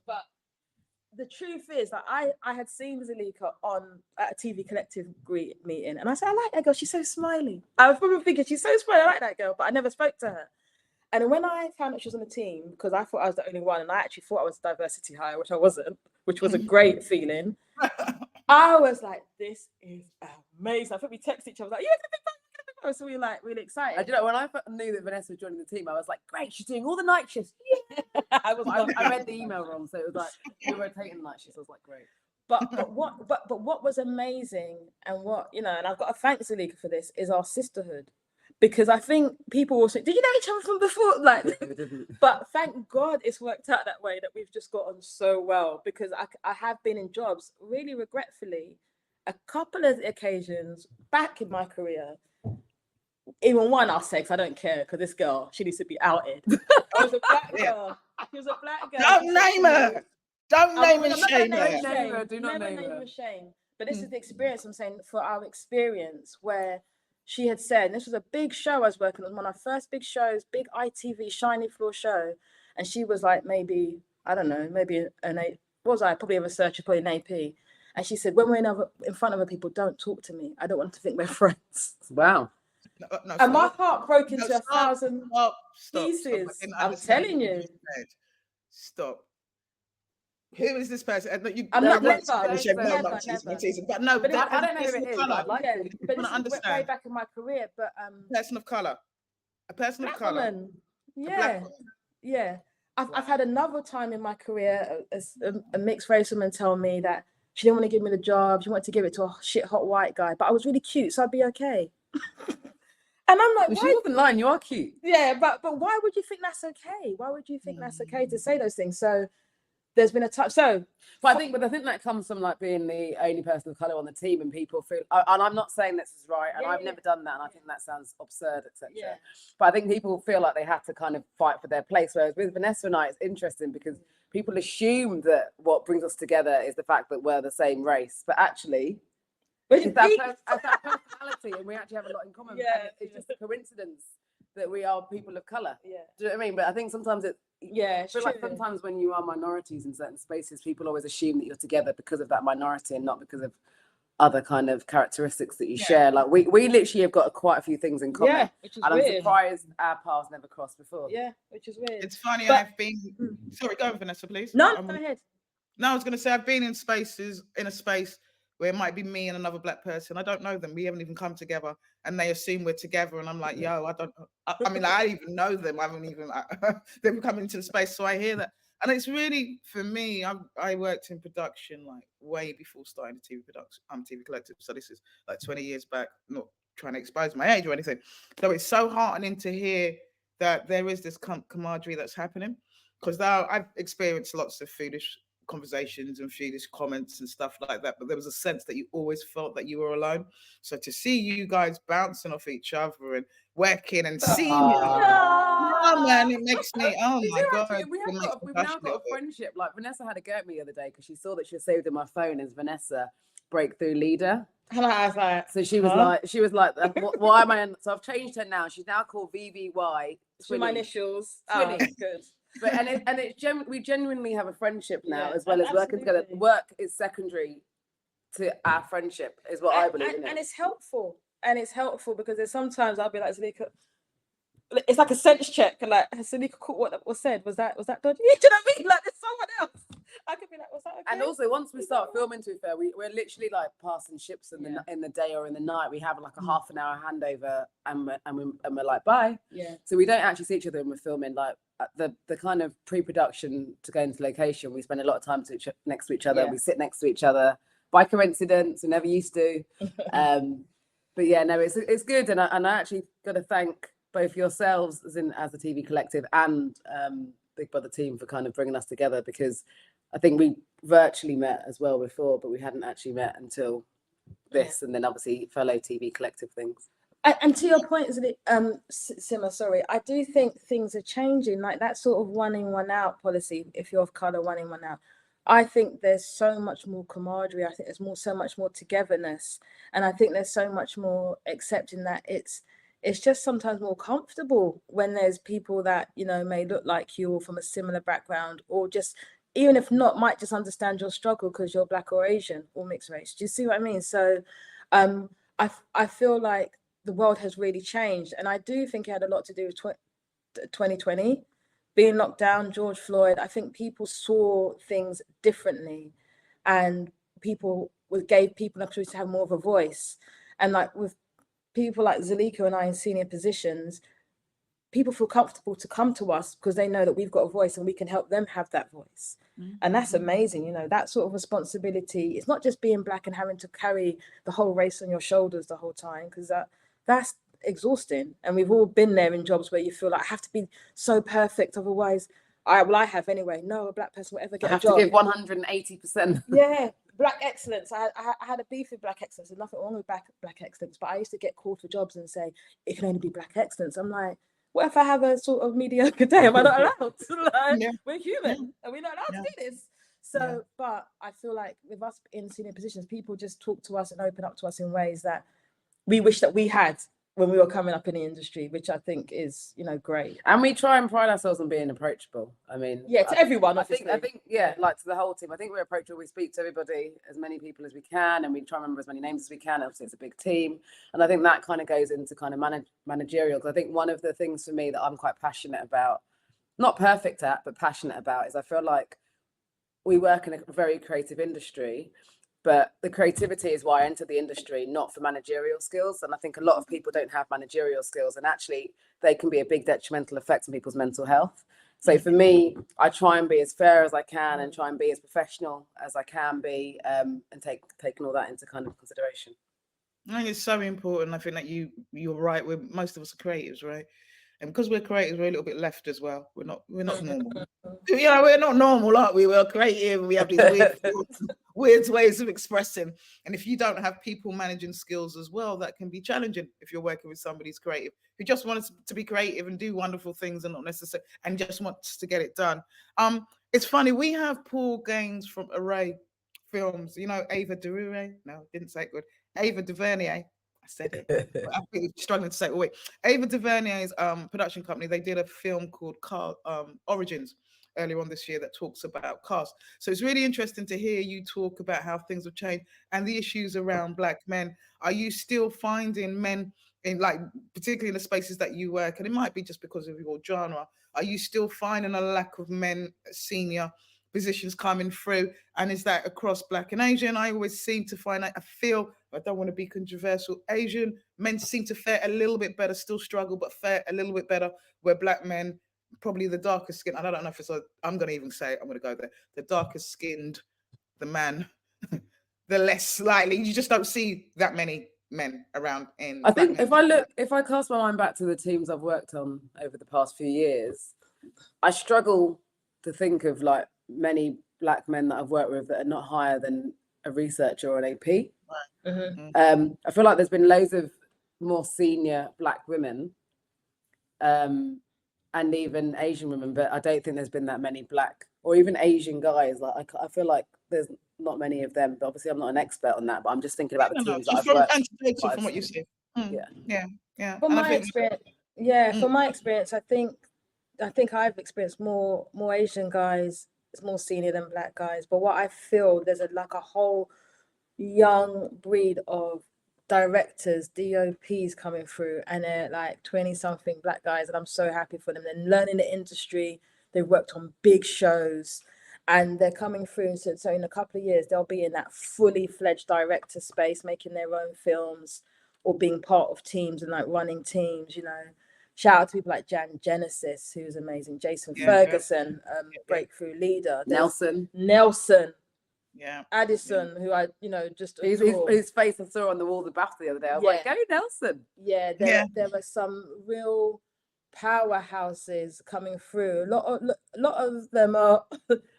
But the truth is that I had seen Zuelika at a TV Collective meeting, and I said, I like that girl. She's so smiley. I was probably thinking, she's so smiley. I like that girl, but I never spoke to her. And when I found out she was on the team, because I thought I was the only one, and I actually thought I was a diversity hire, which I wasn't, which was a great feeling. I was like, this is amazing. I think we texted each other, like, so we were like really excited. And when I knew that Vanessa was joining the team, I was like, great, she's doing all the night shifts. Yeah. I read the email wrong, so it was like you're rotating the night shifts. I was like, great. But what was amazing, and what and I've got to thank Zuelika for this, is our sisterhood. Because I think people will say, did you know each other from before? Like, but thank God it's worked out that way, that we've just got on so well. Because I have been in jobs, really regretfully, a couple of occasions back in my career. Even one I'll say, because I don't care, because this girl, she needs to be outed. I was a black girl. She was a black girl. Don't name her. Don't name and shame her. Do not name her. Shame. But this is the experience I'm saying, for our experience, where she had said, and this was a big show I was working on, one of our first big shows, big ITV shiny floor show, and she was like maybe I don't know, maybe probably a researcher, probably an AP. And she said, when we're in front of other people, don't talk to me. I don't want to think we're friends. Wow. No, And my stop. heart broke No, into 1,000 stop. pieces. I didn't I'm understand telling what you. said. Stop. Who is this person? I'm not never. But no, But that I don't know who person it of is, colour. but I'd like yeah, to. but I this wanna is way understand. back in my career. But Person of colour. A person of black colour. woman. A Yeah, black woman. yeah. I've had another time in my career a mixed race woman tell me that she didn't want to give me the job. She wanted to give it to a shit hot white guy, but I was really cute, so I'd be okay. And I'm like, Well, she wasn't lying. You are cute. Yeah, but why would you think that's okay? Why would you think that's okay to say those things? So there's been a time. So, but I think that comes from like being the only person of color on the team, and people feel. And I'm not saying this is right, and I've never done that, and I think that sounds absurd, etc. Yeah. But I think people feel like they have to kind of fight for their place. Whereas with Vanessa and I, it's interesting because people assume that what brings us together is the fact that we're the same race, but actually, it's that personality, and we actually have a lot in common. Yeah, And it's just a coincidence that we are people of color. Yeah. Do you know what I mean? But I think sometimes I feel like sometimes when you are minorities in certain spaces, people always assume that you're together because of that minority and not because of other kind of characteristics that you share. Like we literally have got quite a few things in common. Yeah, which is and weird. I'm surprised our paths never crossed before. Yeah, which is weird. It's funny. But- I've been. Sorry, go on, Vanessa, please. No, go ahead. No, I was going to say I've been in a space where it might be me and another black person. I don't know them. We haven't even come together, and they assume we're together. And I'm like, yo, I don't. I mean, I even know them. I haven't even. They've come into the space, so I hear that, and it's really for me. I worked in production like way before starting the TV production. TV Collective. So this is like 20 years back. Not trying to expose my age or anything. So it's so heartening to hear that there is this camaraderie that's happening, because now I've experienced lots of foolish conversations and foolish comments and stuff like that, but there was a sense that you always felt that you were alone. So to see you guys bouncing off each other and working and seeing man, it makes me my god. We've now got a friendship. Like Vanessa had a go at me the other day because she saw that she was saved in my phone as Vanessa Breakthrough Leader. And I was like, so she was like, why am I in? So I've changed her now. She's now called VVY. For my initials. Twinning. Good. But we genuinely have a friendship now, as well as absolutely. working together. Work is secondary to our friendship, is what I believe. And it's helpful. And it's helpful because there's sometimes I'll be like, Zuelika, it's like a sense check. And like, has Zuelika caught what was said? Was that dodgy? Do you know what I mean? Like, there's someone else. I could be like, was that okay? And also, once we start filming, to be fair, we're literally like passing ships in the day or in the night. We have like a half an hour handover, and we're like, bye. Yeah. So we don't actually see each other when we're filming. Like the kind of pre-production to go into location, we spend a lot of time next to each other. Yeah. We sit next to each other by coincidence. We never used to. But yeah, no, it's good, and I actually got to thank both yourselves as the TV Collective and Big Brother team for kind of bringing us together, because I think we virtually met as well before, but we hadn't actually met until this, and then obviously fellow TV Collective things. And to your point, Simma, sorry, I do think things are changing. Like that sort of one in, one out policy, if you're of colour, one in, one out. I think there's so much more camaraderie. I think there's so much more togetherness. And I think there's so much more accepting that it's just sometimes more comfortable when there's people that, you know, may look like you or from a similar background, or just, even if not, might just understand your struggle because you're Black or Asian or mixed race. Do you see what I mean? So I feel like the world has really changed. And I do think it had a lot to do with 2020, being locked down, George Floyd. I think people saw things differently, and people gave people an opportunity to have more of a voice. And like with people like Zuelika and I in senior positions, people feel comfortable to come to us because they know that we've got a voice and we can help them have that voice. And that's amazing, you know, that sort of responsibility. It's not just being Black and having to carry the whole race on your shoulders the whole time, because that's exhausting. And we've all been there in jobs where you feel like I have to be so perfect, otherwise I have anyway. No, a Black person will ever get a job. To give 180%. Yeah, Black excellence. I had a beef with Black excellence. There's nothing wrong with Black excellence, but I used to get called for jobs and say it can only be Black excellence. I'm like, what if I have a sort of mediocre day? Am I not allowed? We're human, and we're not allowed to do this. So, but I feel like with us in senior positions, people just talk to us and open up to us in ways that we wish that we had when we were coming up in the industry, which I think is, you know, great. And we try and pride ourselves on being approachable. I mean, Yeah, to everyone, I obviously. think, yeah, like to the whole team. I think we're approachable. We speak to everybody, as many people as we can, and we try and remember as many names as we can. Obviously, it's a big team, and I think that kind of goes into kind of managerial. Because I think one of the things for me that I'm quite passionate about, not perfect at, but passionate about, is I feel like we work in a very creative industry. But the creativity is why I entered the industry, not for managerial skills. And I think a lot of people don't have managerial skills, and actually they can be a big detrimental effect on people's mental health. So for me, I try and be as fair as I can and try and be as professional as I can be, and taking all that into kind of consideration. I think it's so important. I think that you're right. Most of us are creatives, right? And because we're creatives, we're a little bit left as well. We're not normal. You know, we're not normal, aren't we? We're creative. We have these weird ways of expressing. And if you don't have people managing skills as well, that can be challenging if you're working with somebody who's creative, who just wants to be creative and do wonderful things and not necessarily, and just wants to get it done. It's funny. We have Paul Gaines from Array Films. You know, Ava DuVernay. No, didn't say it good. Ava DuVernay. I said it. I'm really struggling to say it. Wait, Ava DuVernay's production company, they did a film called Origins earlier on this year that talks about cast. So it's really interesting to hear you talk about how things have changed and the issues around Black men. Are you still finding men in, like, particularly in the spaces that you work, and it might be just because of your genre, are you still finding a lack of men senior positions coming through? And is that across Black and Asian? I always seem to find I feel, I don't want to be controversial, Asian men seem to fare a little bit better, still struggle, but fare a little bit better, where Black men, probably the darker skin, I don't know if it's I'm going to even say it, I'm going to go there, the darker skinned the man, the less likely, you just don't see that many men around in I think if I cast my mind back to the teams I've worked on over the past few years, I struggle to think of like many Black men that I've worked with that are not higher than a researcher or an AP. I feel like there's been loads of more senior Black women, and even Asian women, but I don't think there's been that many Black or even Asian guys. Like I feel like there's not many of them. But obviously, I'm not an expert on that. But I'm just thinking about the teams that I've worked. From what you see, yeah. From my experience, from my experience, I think I've experienced more Asian guys. It's more senior than Black guys. But what I feel, there's a whole young breed of directors, DOPs coming through, and they're like 20-something Black guys, and I'm so happy for them. They're learning the industry. They've worked on big shows, and they're coming through. So in a couple of years, they'll be in that fully fledged director space, making their own films or being part of teams and like running teams. You know, shout out to people like Jan Genesis, who's amazing. Jason Ferguson, breakthrough leader. Nelson. Yeah, Addison, who I, just his face I saw on the wall of the bath the other day. I was like, go Nelson. Yeah, there are some real powerhouses coming through. A lot of them are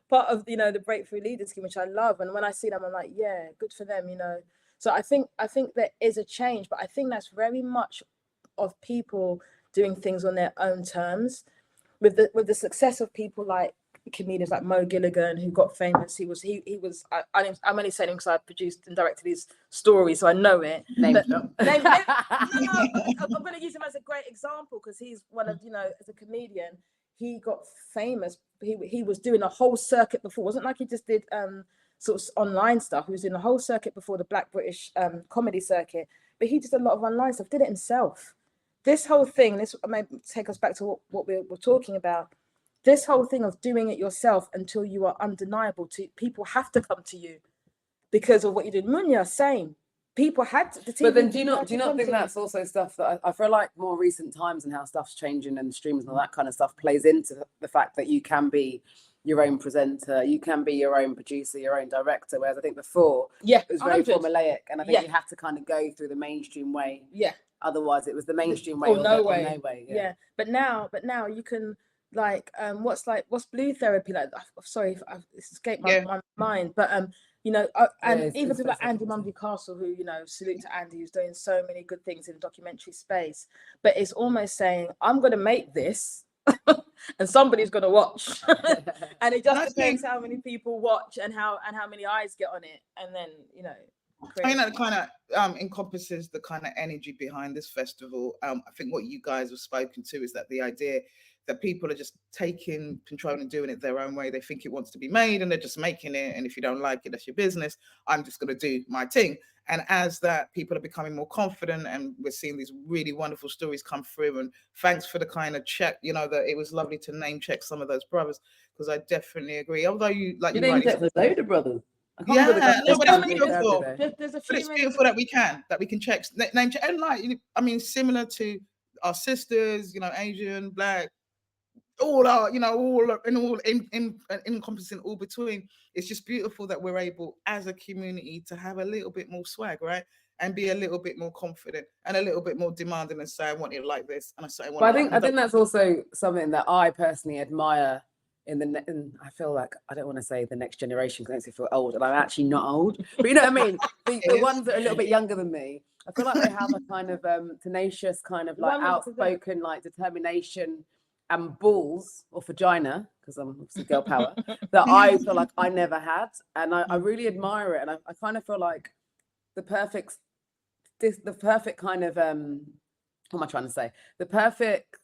part of the breakthrough leader scheme, which I love. And when I see them, I'm like, yeah, good for them. So I think there is a change, but I think that's very much of people doing things on their own terms. With the success of people like comedians like Mo Gilligan, who got famous. He was I'm only saying him because I produced and directed his story, so I know it. I'm going to use him as a great example because he's one of, as a comedian, he got famous. He was doing a whole circuit before. It wasn't like he just did sort of online stuff. He was in the whole circuit before, the Black British comedy circuit, but he did a lot of online stuff, did it himself. This whole thing, this may take us back to what we're talking about. This whole thing of doing it yourself until you are undeniable to people have to come to you because of what you did. Munya, same. People had to. But then do you not think that's also stuff that I feel like more recent times and how stuff's changing and streams and all that kind of stuff plays into the fact that you can be your own presenter, you can be your own producer, your own director, whereas I think before it was very 100. Formulaic, and I think you had to kind of go through the mainstream way. Yeah. Otherwise it was the mainstream way or no way. Yeah. But now you can what's blue therapy like? Sorry if it's escaped my mind, but and even people like Andy Mumby Castle, who salute to Andy, who's doing so many good things in the documentary space, but it's almost saying I'm going to make this and somebody's going to watch and it just depends how many people watch and how many eyes get on it, and then I think that kind of encompasses the kind of energy behind this festival. I think what you guys have spoken to is that the idea that people are just taking control and doing it their own way. They think it wants to be made and they're just making it. And if you don't like it, that's your business. I'm just going to do my thing. And as that, people are becoming more confident, and we're seeing these really wonderful stories come through. And thanks for the kind of check, that it was lovely to name check some of those brothers, because I definitely agree. Although you name check a load of brothers. Yeah, no, but it's beautiful. There's a But few it's beautiful that we can check name check, and similar to our sisters, Asian, Black, all are, all encompassing all between. It's just beautiful that we're able as a community to have a little bit more swag, right? And be a little bit more confident and a little bit more demanding and say, I want it like this. And I say, I think that's also something that I personally admire and I feel like, I don't want to say the next generation because it makes me feel old, and I'm actually not old, but you know what I mean? The ones that are a little bit younger than me, I feel like they have a kind of tenacious, kind of like outspoken, like determination and balls, or vagina, because I'm obviously girl power, that I feel like I never had. And I really admire it. And I kind of feel like the perfect kind of, what am I trying to say? The perfect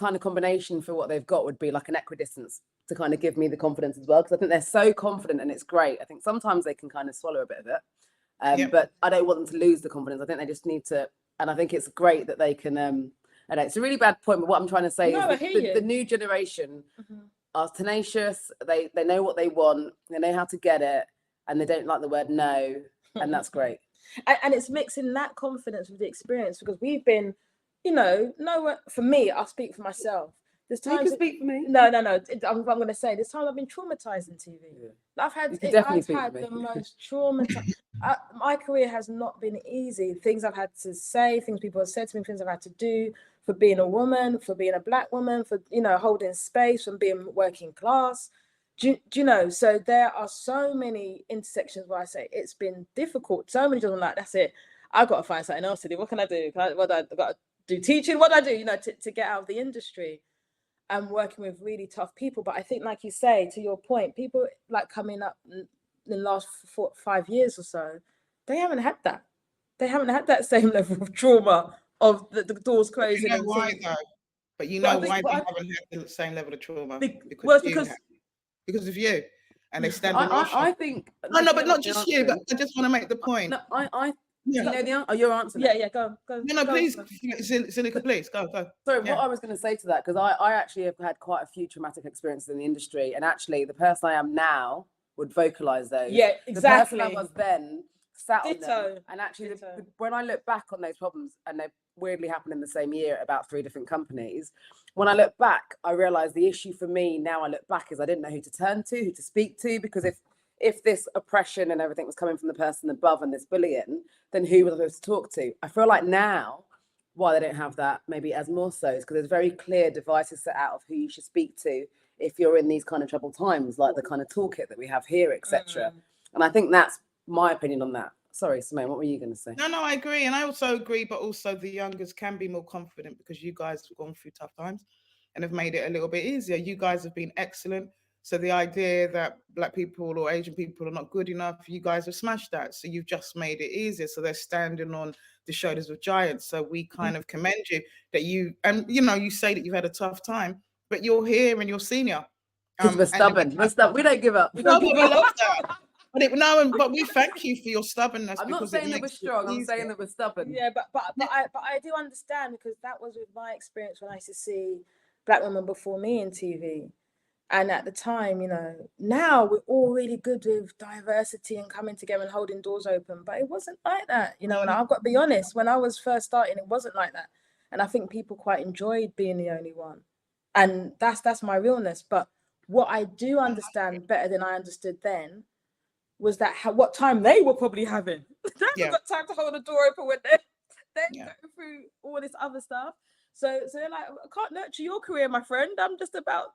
kind of combination for what they've got would be like an equidistance to kind of give me the confidence as well, because I think they're so confident and it's great. I think sometimes they can kind of swallow a bit of it, but I don't want them to lose the confidence. I think they just need to, and I think it's great that they can. I know it's a really bad point, but what I'm trying to say is the new generation are tenacious. They know what they want. They know how to get it, and they don't like the word no, and that's great. And it's mixing that confidence with the experience, because we've been, nowhere. For me, I'll speak for myself. There's times you can speak for me. No. I'm going to say this time I've been traumatized in TV. Yeah. I've had the most traumatized. My career has not been easy. Things I've had to say, things people have said to me, things I've had to do for being a woman, for being a Black woman, for holding space, from being working class. Do you know? So there are so many intersections where I say it's been difficult. So many children like, that's it. I've got to find something else to do. What can I do? I've got to do teaching. What do I do? To get out of the industry. And working with really tough people. But I think, like you say, to your point, people like coming up in the last 5 years or so, they haven't had that. They haven't had that same level of trauma of the doors closing. You know why though? But you know why they haven't had the same level of trauma? Because of you. And they stand on your I think no, but not just you, but I just want to make the point. No, you know the answer? Your answer? Yeah, go. No, please, Zuelika, please, go. Sorry, what I was going to say to that, because I actually have had quite a few traumatic experiences in the industry, and actually the person I am now would vocalize those. Yeah, exactly. The person I was then sat on them, and actually when I look back on those problems, and they weirdly happened in the same year at about 3 different companies, when I look back, I realized the issue for me now I look back is I didn't know who to turn to, who to speak to, because if this oppression and everything was coming from the person above and this bullying, then who was I supposed to talk to? I feel like now, why they don't have that, maybe as more so, is because there's very clear devices set out of who you should speak to if you're in these kind of troubled times, like the kind of toolkit that we have here, etc. And I think that's my opinion on that. Sorry, Simone, what were you going to say? No, I agree. And I also agree, but also the youngers can be more confident because you guys have gone through tough times and have made it a little bit easier. You guys have been excellent. So the idea that Black people or Asian people are not good enough, you guys have smashed that. So you've just made it easier. So they're standing on the shoulders of giants. So we kind of commend you that you say that you've had a tough time, but you're here and you're senior. We're stubborn. We don't give up. We love that. But we thank you for your stubbornness. I'm not saying that we're strong. I'm saying that we're stubborn. Yeah, but I do understand, because that was with my experience when I used to see Black women before me in TV. And at the time, now we're all really good with diversity and coming together and holding doors open, but it wasn't like that, and I've got to be honest, when I was first starting, it wasn't like that. And I think people quite enjoyed being the only one. And that's my realness. But what I do understand better than I understood then was that what time they were probably having. They haven't got time to hold a door open when they're going through all this other stuff. So they're like, I can't nurture your career, my friend. I'm just about,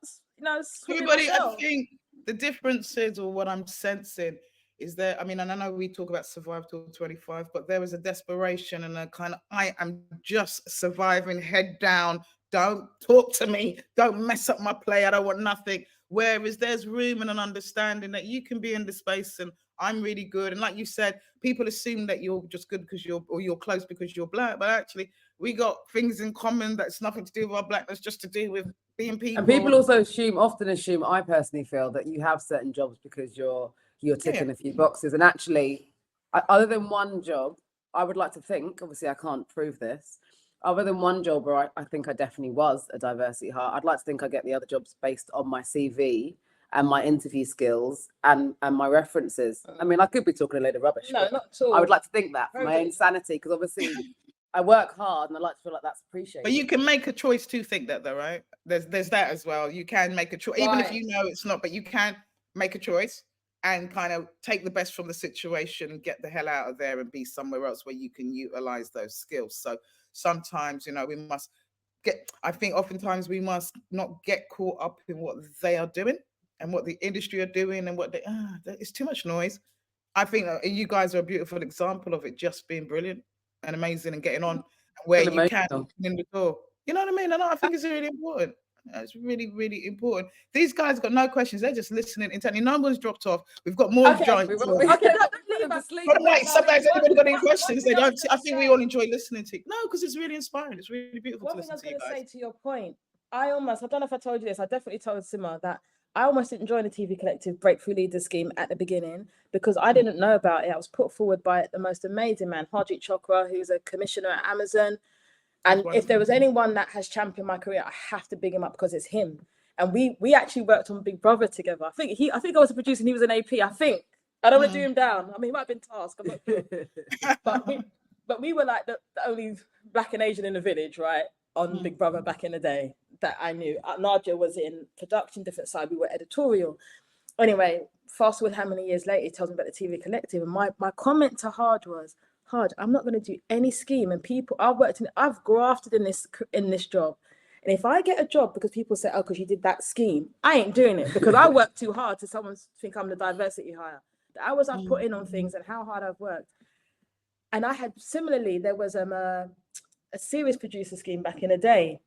everybody. I think the difference is, or what I'm sensing, is that, and I know we talk about survive till 25, but there was a desperation and a kind of, I am just surviving, head down. Don't talk to me. Don't mess up my play. I don't want nothing. Whereas there's room and an understanding that you can be in the space and I'm really good. And like you said, people assume that you're just good because you're close because you're black, but actually we got things in common that's nothing to do with our blackness, just to do with being people. And people also often assume, I personally feel, that you have certain jobs because you're ticking a few boxes. And actually, other than one job, I would like to think, obviously I can't prove this, other than one job where I think I definitely was a diversity hire, I'd like to think I get the other jobs based on my CV and my interview skills and my references. I mean, I could be talking a load of rubbish. No, not at all. I would like to think that for my own sanity, because obviously I work hard and I like to feel like that's appreciated. But you can make a choice to think that, though, right? There's that as well. You can make a choice, even if you know it's not, but you can make a choice and kind of take the best from the situation and get the hell out of there and be somewhere else where you can utilize those skills. So sometimes, we must I think oftentimes we must not get caught up in what they are doing and what the industry are doing and what it's too much noise. I think you guys are a beautiful example of it just being brilliant and amazing and getting on where you can in the door. You know what I mean? And I think it's really important. It's really, really important. These guys got no questions. They're just listening intently. No one's dropped off. We've got more giants. Sometimes anybody got any questions? They don't. I think we all enjoy listening to. No, because it's really inspiring. It's really beautiful to listen to you guys. What I was going to say to your point, I don't know if I told you this. I definitely told Sima that I almost didn't join the TV Collective Breakthrough Leaders Scheme at the beginning because I didn't know about it. I was put forward by the most amazing man, Harjeet Chopra, who's a commissioner at Amazon. And if there was anyone that has championed my career, I have to big him up because it's him. And we actually worked on Big Brother together. I think I was a producer and he was an AP. I don't want to do him down. I mean, he might have been tasked. I'm not sure. but we were like the only Black and Asian in the village, right? On Big Brother back in the day that I knew. Nadia was in production, different side. We were editorial. Anyway, fast forward how many years later, he tells me about the TV Collective. And my comment to Hard was, Hard, I'm not going to do any scheme. And people, I've grafted in this job. And if I get a job because people say, oh, because you did that scheme, I ain't doing it because I work too hard to someone think I'm the diversity hire. The hours I've put in on things and how hard I've worked. And I had, similarly, there was a series producer scheme back in the day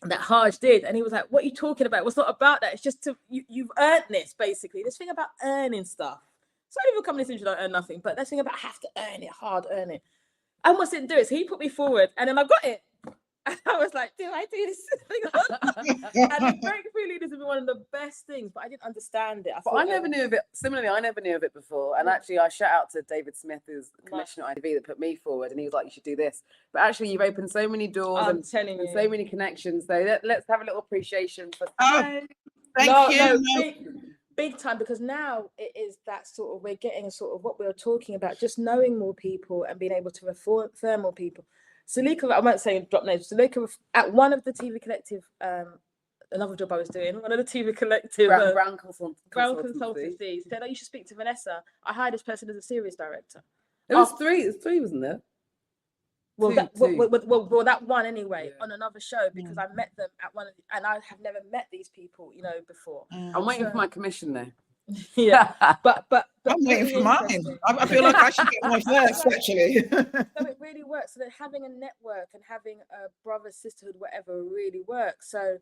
that Haj did. And he was like, what are you talking about? It's not about that. It's just you've earned this, basically. This thing about earning stuff. Some people come in this industry don't earn nothing, but this thing about have to earn it, hard earn it. I almost didn't do it. So he put me forward and then I got it. And I was like, do I do this? And Breakthrough Leaders have been one of the best things, but I didn't understand it. I never knew of it. Similarly, I never knew of it before. And actually, I shout out to David Smith, who's the commissioner at ITV, that put me forward. And he was like, you should do this. But actually, you've opened so many doors and so many connections. So let's have a little appreciation for thank you. Big time, because now it is that sort of, we're getting a sort of what we were talking about, just knowing more people and being able to refer more people. Zuelika, I won't say drop names. Zuelika, at one of the TV Collective, another job I was doing, one of the TV Collective Brown consultancies, said, oh, you should speak to Vanessa. I hired this person as a series director. There was three, wasn't there? Well, that one anyway, on another show, because I met them at one of the, and I have never met these people, before. I'm waiting for my commission though. Yeah, but I'm waiting for mine. I feel like I should get mine first, actually. So it really works. So that having a network and having a brother, sisterhood, whatever, really works. So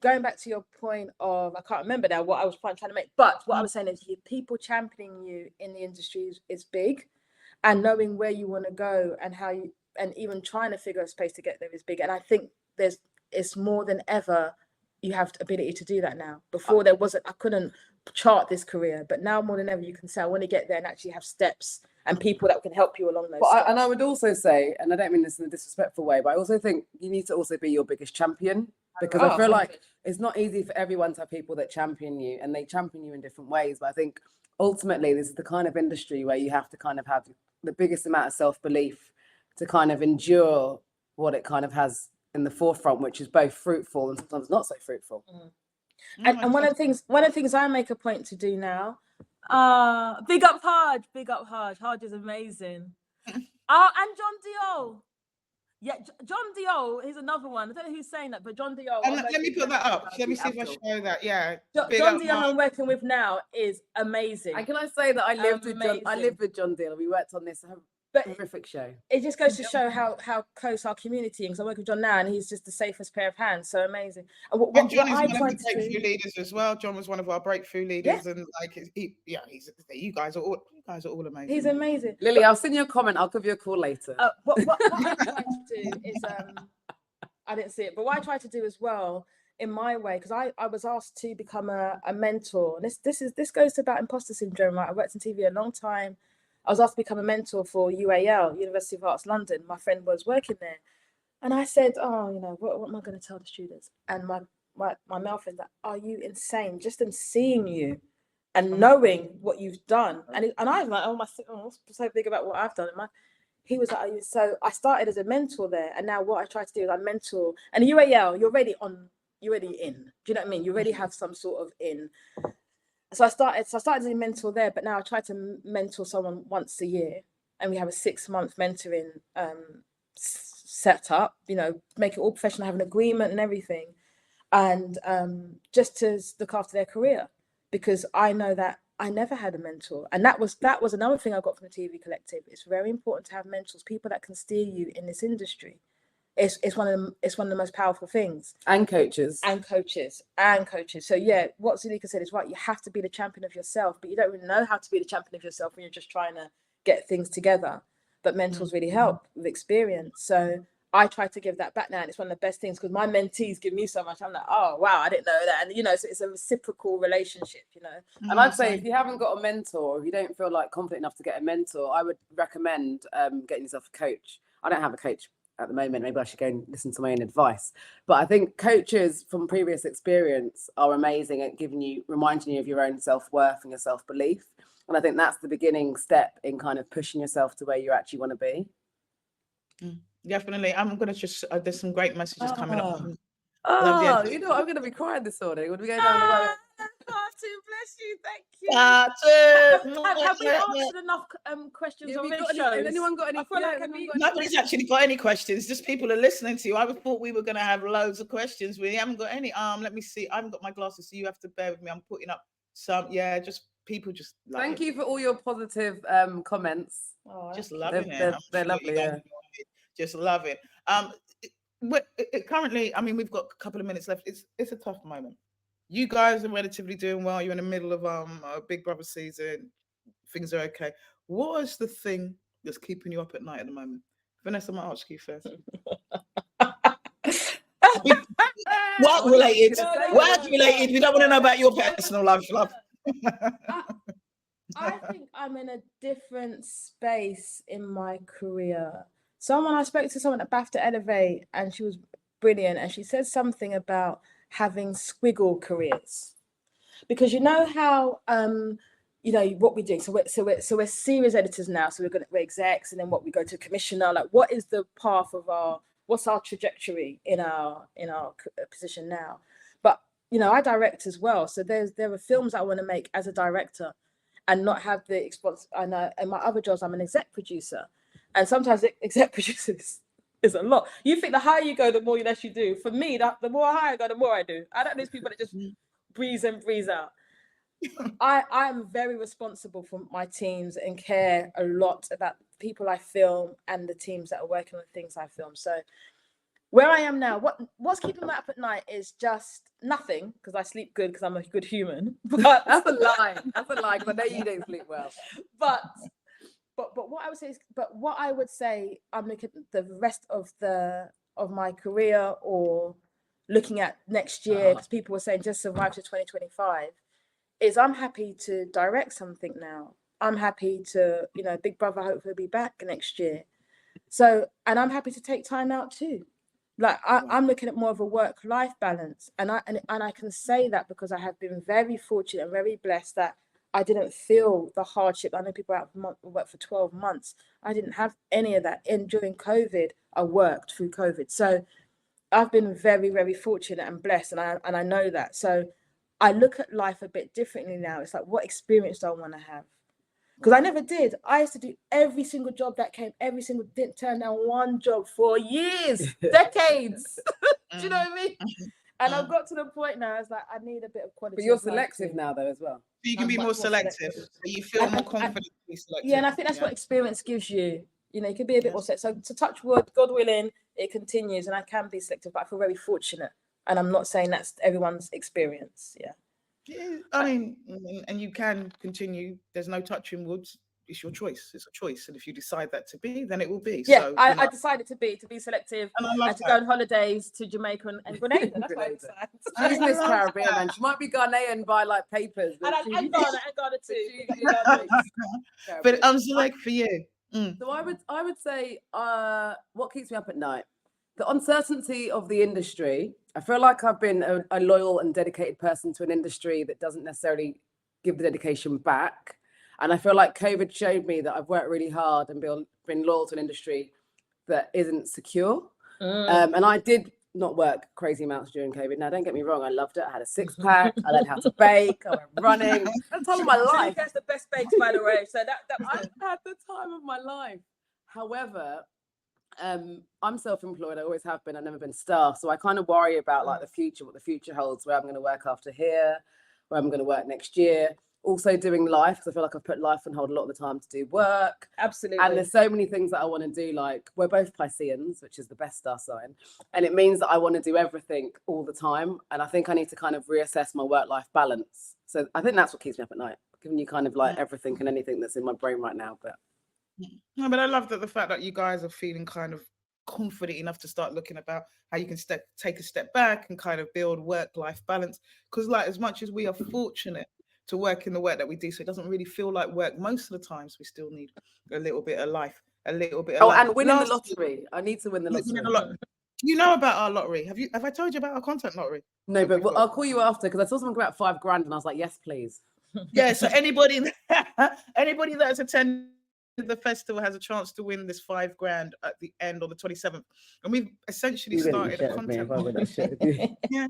going back to your point of, I can't remember now what I was trying to make, but what I was saying is people championing you in the industry is big, and knowing where you want to go and how you, and even trying to figure a space to get there is big. And I think it's more than ever, you have the ability to do that now. Before I couldn't chart this career, but now more than ever you can say, I want to get there and actually have steps and people that can help you along those steps. And I would also say, and I don't mean this in a disrespectful way, but I also think you need to also be your biggest champion, because I feel like it's not easy for everyone to have people that champion you, and they champion you in different ways. But I think ultimately this is the kind of industry where you have to kind of have the biggest amount of self-belief to kind of endure what it kind of has in the forefront, which is both fruitful and sometimes not so fruitful. And one of the things I make a point to do now, big up Haj. Haj is amazing. And John Diol. Yeah, John Diol, he's another one. I don't know who's saying that, but John Diol. Let me put that up. Let me see if I show that. Yeah. John Diol I'm working with now is amazing. And can I say that I lived with John Diol. We worked on this But Terrific show. it just goes to show how close our community is. Because I work with John now, and he's just the safest pair of hands. So amazing. And And John is I one of tried the to breakthrough do, leaders as well. John was one of our breakthrough leaders, and like, you guys are all amazing. he's amazing. Lily, I'll send you a comment. I'll give you a call later. What I tried to do is, I didn't see it, but what I tried to do as well in my way, because I was asked to become a mentor. And this goes to about imposter syndrome, right? I worked in TV a long time. I was asked to become a mentor for UAL, University of Arts London. My friend was working there. And I said, oh, what am I going to tell the students? And my male friend's like, are you insane? Just them seeing you and knowing what you've done. And I was like, what's so big about what I've done? He was like, so I started as a mentor there. And now what I try to do is I mentor. And UAL, you're already in. Do you know what I mean? You already have some sort of in. So I started as a mentor there, but now I try to mentor someone once a year, and we have a 6-month mentoring set up. Make it all professional, have an agreement and everything, and just to look after their career, because I know that I never had a mentor, and that was another thing I got from the TV Collective. It's very important to have mentors, people that can steer you in this industry. It's one of the most powerful things. And coaches. So yeah, what Zuelika said is right. You have to be the champion of yourself, but you don't really know how to be the champion of yourself when you're just trying to get things together. But mentors really help with experience. So I try to give that back now, and it's one of the best things, because my mentees give me so much. I'm like, oh wow, I didn't know that. And so it's a reciprocal relationship. And I'd say if you haven't got a mentor, if you don't feel like confident enough to get a mentor, I would recommend getting yourself a coach. I don't have a coach at the moment. Maybe I should go and listen to my own advice. But I think coaches from previous experience are amazing at reminding you of your own self-worth and your self-belief. And I think that's the beginning step in kind of pushing yourself to where you actually want to be. Definitely. I'm going to just, there's some great messages coming up. I'm going to be crying this morning when we go down the road. Bless you, thank you. Have we answered enough questions on this show? Has anyone got any? Nobody's actually got any questions. Just people are listening to you. I thought we were going to have loads of questions. We haven't got any. Let me see. I haven't got my glasses, so you have to bear with me. I'm putting up some. Yeah, just people just. Thank you for all your positive comments. Just loving it. They're lovely. Yeah. Just love it. Currently, I mean, we've got a couple of minutes left. It's a tough moment. You guys are relatively doing well. You're in the middle of a Big Brother season. Things are okay. What is the thing that's keeping you up at night at the moment? Vanessa, I might ask you first. Work related. Work related. We don't want to know about your personal life, love. I think I'm in a different space in my career. I spoke to someone at BAFTA Elevate, and she was brilliant, and she said something about having squiggle careers, because how what we do. So we're series editors now. So we're execs, and then we go to commissioner. Like, what is the path of what's our trajectory in our position now? But I direct as well. So there are films I want to make as a director, and not have the response. I know in my other jobs I'm an exec producer, and sometimes exec producers is a lot. You think the higher you go, the more less you do. For me, the more higher I go, the more I do. I don't know these people that just breeze in, breeze out. I'm very responsible for my teams and care a lot about the people I film and the teams that are working on the things I film. So where I am now, what's keeping me up at night is just nothing, because I sleep good because I'm a good human. But that's a lie. That's a lie, because I know you don't sleep well. But what I would say I'm looking at the rest of my career, or looking at next year, because people were saying just survive to 2025, is I'm happy to direct something now. I'm happy to, Big Brother hopefully be back next year. So, and I'm happy to take time out too. Like I'm looking at more of a work-life balance, and I can say that because I have been very fortunate and very blessed that I didn't feel the hardship. I know people out work for 12 months. I didn't have any of that. During COVID, I worked through COVID. So I've been very, very fortunate and blessed, and I know that. So I look at life a bit differently now. It's like, what experience do I want to have? Because I never did. I used to do every single job that came, didn't turn down one job for years, decades. Do you know what I mean? And I've got to the point now, it's like, I need a bit of quality. But you're selective now, though, as well. So you can be more selective. So you feel more confident to be selective. Yeah, and I think that's what experience gives you. You know, you can be a bit more selective. So to touch wood, God willing, it continues, and I can be selective, but I feel very fortunate. And I'm not saying that's everyone's experience. Yeah. Yeah, I mean, and you can continue. There's no touching woods. It's your choice. It's a choice, and if you decide that to be, then it will be. Yeah, So I decided to be selective and I love and to that. go on holidays to Jamaica and Grenada. That's what I Grenada. decided. She's Miss Caribbean, man. She might be Ghanaian by like papers, And Ghana too. But Zuelika, for you. So I would say what keeps me up at night? The uncertainty of the industry. I feel like I've been a loyal and dedicated person to an industry that doesn't necessarily give the dedication back. And I feel like COVID showed me that I've worked really hard and been loyal to an industry that isn't secure. And I did not work crazy amounts during COVID. Now, don't get me wrong, I loved it. I had a 6-pack. I learned how to bake. I went running. That's the time of my life. That's the best bakes, by the way. So that I had the time of my life. However, I'm self-employed. I always have been. I've never been staff. So I kind of worry about like the future, what the future holds, where I'm going to work after here, where I'm going to work next year. Also doing life, because I feel like I've put life on hold a lot of the time to do work. Absolutely. And there's so many things that I want to do. Like, we're both Pisceans, which is the best star sign. And it means that I want to do everything all the time. And I think I need to kind of reassess my work-life balance. So I think that's what keeps me up at night, giving you kind of like everything and anything that's in my brain right now. But no, but I love that the fact that you guys are feeling kind of confident enough to start looking about how you can take a step back and kind of build work-life balance. Because like, as much as we are fortunate to work in the work that we do, so it doesn't really feel like work most of the times, we still need a little bit of life, a little bit of life. And winning the lottery. I need to win the lottery. You know about our lottery? Have I told you about our content lottery? No, but I'll call you after, because I saw something about $5,000 and I was like, yes, please. Yeah, so anybody that has attended the festival has a chance to win this $5,000 at the end on the 27th. And we've essentially started a content. Yeah.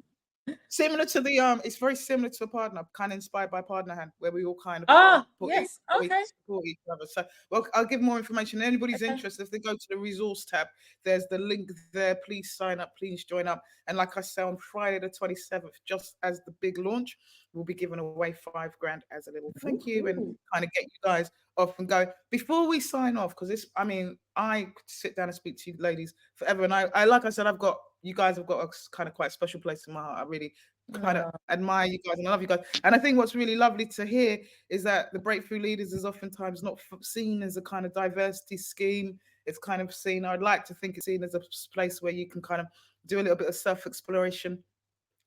Similar to the it's very similar to a partner, kind of inspired by Partner Hand, where we all kind of support each other. So, well, I'll give more information. Anybody's interested, if they go to the resource tab, there's the link there. Please sign up, please join up. And like I say, on Friday the 27th, just as the big launch, we'll be giving away $5,000 as a little thank you and kind of get you guys off and go. Before we sign off, because this, I mean, I could sit down and speak to you ladies forever, and I like I said, you guys have got a kind of quite special place in my heart. I really kind of admire you guys and I love you guys. And I think what's really lovely to hear is that the Breakthrough Leaders is oftentimes not seen as a kind of diversity scheme. It's kind of seen, I'd like to think it's seen as a place where you can kind of do a little bit of self-exploration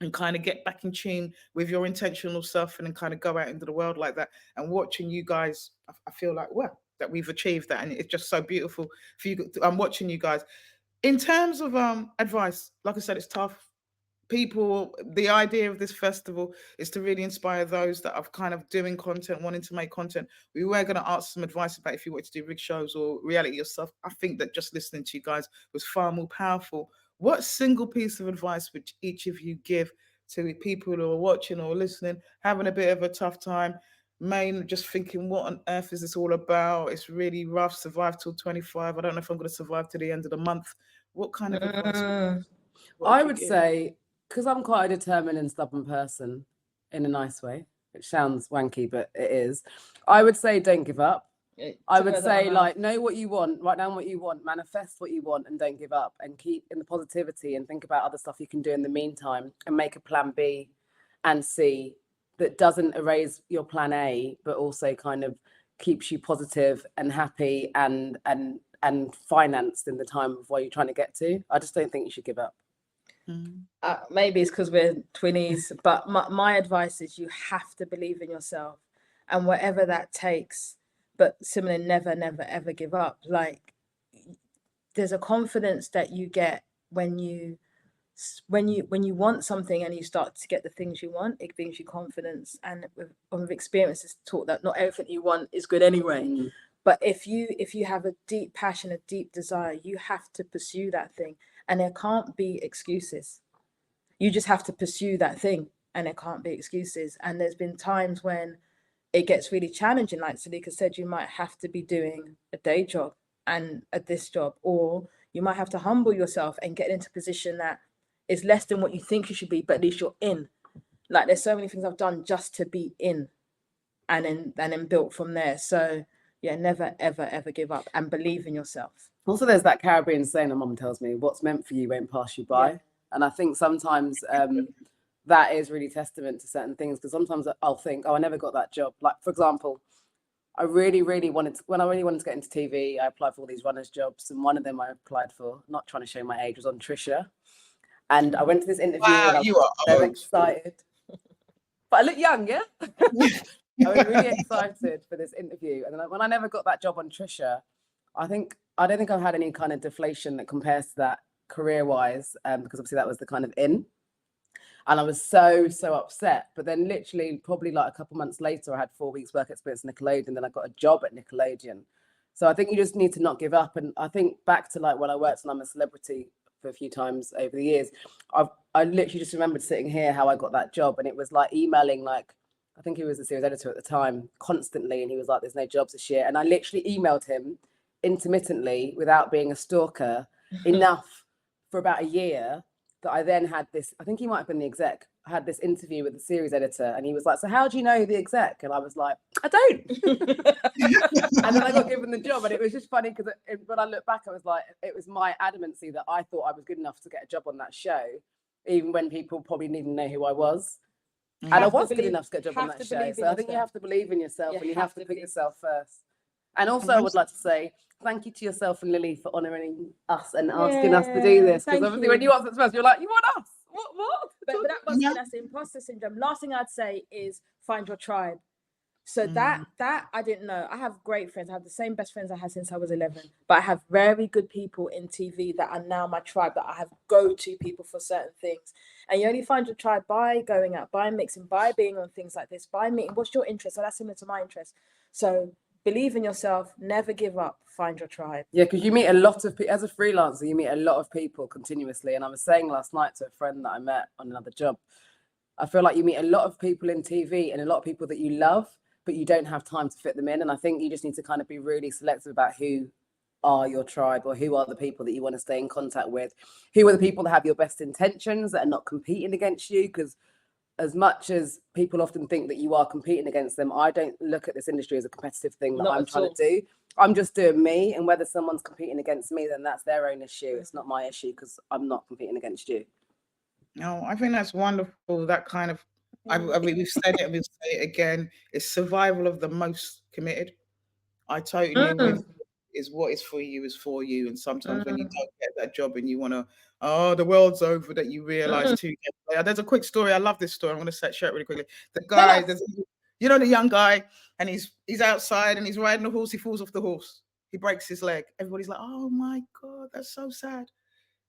and kind of get back in tune with your intentional self and then kind of go out into the world like that. And watching you guys, I feel like, well, that we've achieved that. And it's just so beautiful for you. I'm watching you guys. In terms of advice, like I said, it's tough. People, the idea of this festival is to really inspire those that are kind of doing content, wanting to make content. We were going to ask some advice about if you wanted to do rig shows or reality yourself. I think that just listening to you guys was far more powerful. What single piece of advice would each of you give to people who are watching or listening, having a bit of a tough time, just thinking, what on earth is this all about? It's really rough. Survive till 25. I don't know if I'm going to survive to the end of the month. What kind of advice? I would say, because I'm quite a determined and stubborn person in a nice way, which sounds wanky, but it is. I would say, don't give up. I would say, like, know what you want, write down what you want, manifest what you want, and don't give up, and keep in the positivity and think about other stuff you can do in the meantime, and make a plan B and C that doesn't erase your plan A, but also kind of keeps you positive and happy and financed in the time of where you're trying to get to. I just don't think you should give up. Maybe it's because we're twinnies, but my advice is you have to believe in yourself, and whatever that takes. But similarly, never, ever give up. Like, there's a confidence that you get when you want something and you start to get the things you want. It brings you confidence, and with experience, it's taught that not everything you want is good anyway. But if you have a deep passion, a deep desire, you have to pursue that thing, and there can't be excuses. You just have to pursue that thing, and there can't be excuses. And there's been times when it gets really challenging. Like Zuelika said, you might have to be doing a day job and this job, or you might have to humble yourself and get into a position that is less than what you think you should be, but at least you're in. Like, there's so many things I've done just to be in, and then built from there. So yeah, never, ever, ever give up and believe in yourself. Also, there's that Caribbean saying my mum tells me, what's meant for you won't pass you by. Yeah. And I think sometimes that is really testament to certain things, because sometimes I'll think, oh, I never got that job. Like, for example, when I really wanted to get into TV, I applied for all these runners jobs, and one of them I applied for, not trying to show my age, was on Trisha. And I went to this interview and I was so excited. But I look young, yeah? I was really excited for this interview. And then when I never got that job on Trisha, I don't think I've had any kind of deflation that compares to that career-wise, because obviously that was the kind of in. And I was so upset. But then literally probably like a couple months later, I had 4 weeks work experience at Nickelodeon. Then I got a job at Nickelodeon. So I think you just need to not give up. And I think back to like when I worked on I'm a Celebrity for a few times over the years, I literally just remembered sitting here how I got that job. And it was like emailing, like, I think he was the series editor at the time, constantly. And he was like, there's no jobs this year. And I literally emailed him intermittently without being a stalker enough for about a year that I then had this, I think he might have been the exec, I had this interview with the series editor, and he was like, so how do you know the exec? And I was like, I don't. And then I got given the job, and it was just funny because when I look back, I was like, it was my adamancy that I thought I was good enough to get a job on that show, even when people probably didn't even know who I was. And I was good enough to get a job on that show. So I think you have to believe in yourself, and you have to put yourself first. And also, I would like to say thank you to yourself and Lily for honouring us and asking us to do this. Because obviously, when you asked us first, you're like, you want us? What? But that was that's the imposter syndrome. Last thing I'd say is find your tribe. So that I didn't know. I have great friends. I have the same best friends I had since I was 11. But I have very good people in TV that are now my tribe, that I have go-to people for certain things. And you only find your tribe by going out, by mixing, by being on things like this, by meeting. What's your interest? So that's similar to my interest. So believe in yourself, never give up, find your tribe. Yeah, because you meet a lot of people, as a freelancer, you meet a lot of people continuously. And I was saying last night to a friend that I met on another job, I feel like you meet a lot of people in TV and a lot of people that you love, but you don't have time to fit them in. And I think you just need to kind of be really selective about who are your tribe, or who are the people that you want to stay in contact with, who are the people that have your best intentions, that are not competing against you. Because as much as people often think that you are competing against them, I don't look at this industry as a competitive thing that I'm trying to do. I'm just doing me, and whether someone's competing against me, then that's their own issue. It's not my issue, because I'm not competing against you. No, I think that's wonderful. That kind of, I mean, we've said it and we'll say it again. It's survival of the most committed. I totally agree with you. Is what is for you is for you. And sometimes when you don't get that job and you want to, oh, the world's over, that you realize too. There's a quick story. I love this story. I'm going to share it really quickly. The guy, you know, the young guy, and he's outside and he's riding a horse. He falls off the horse. He breaks his leg. Everybody's like, oh my God, that's so sad.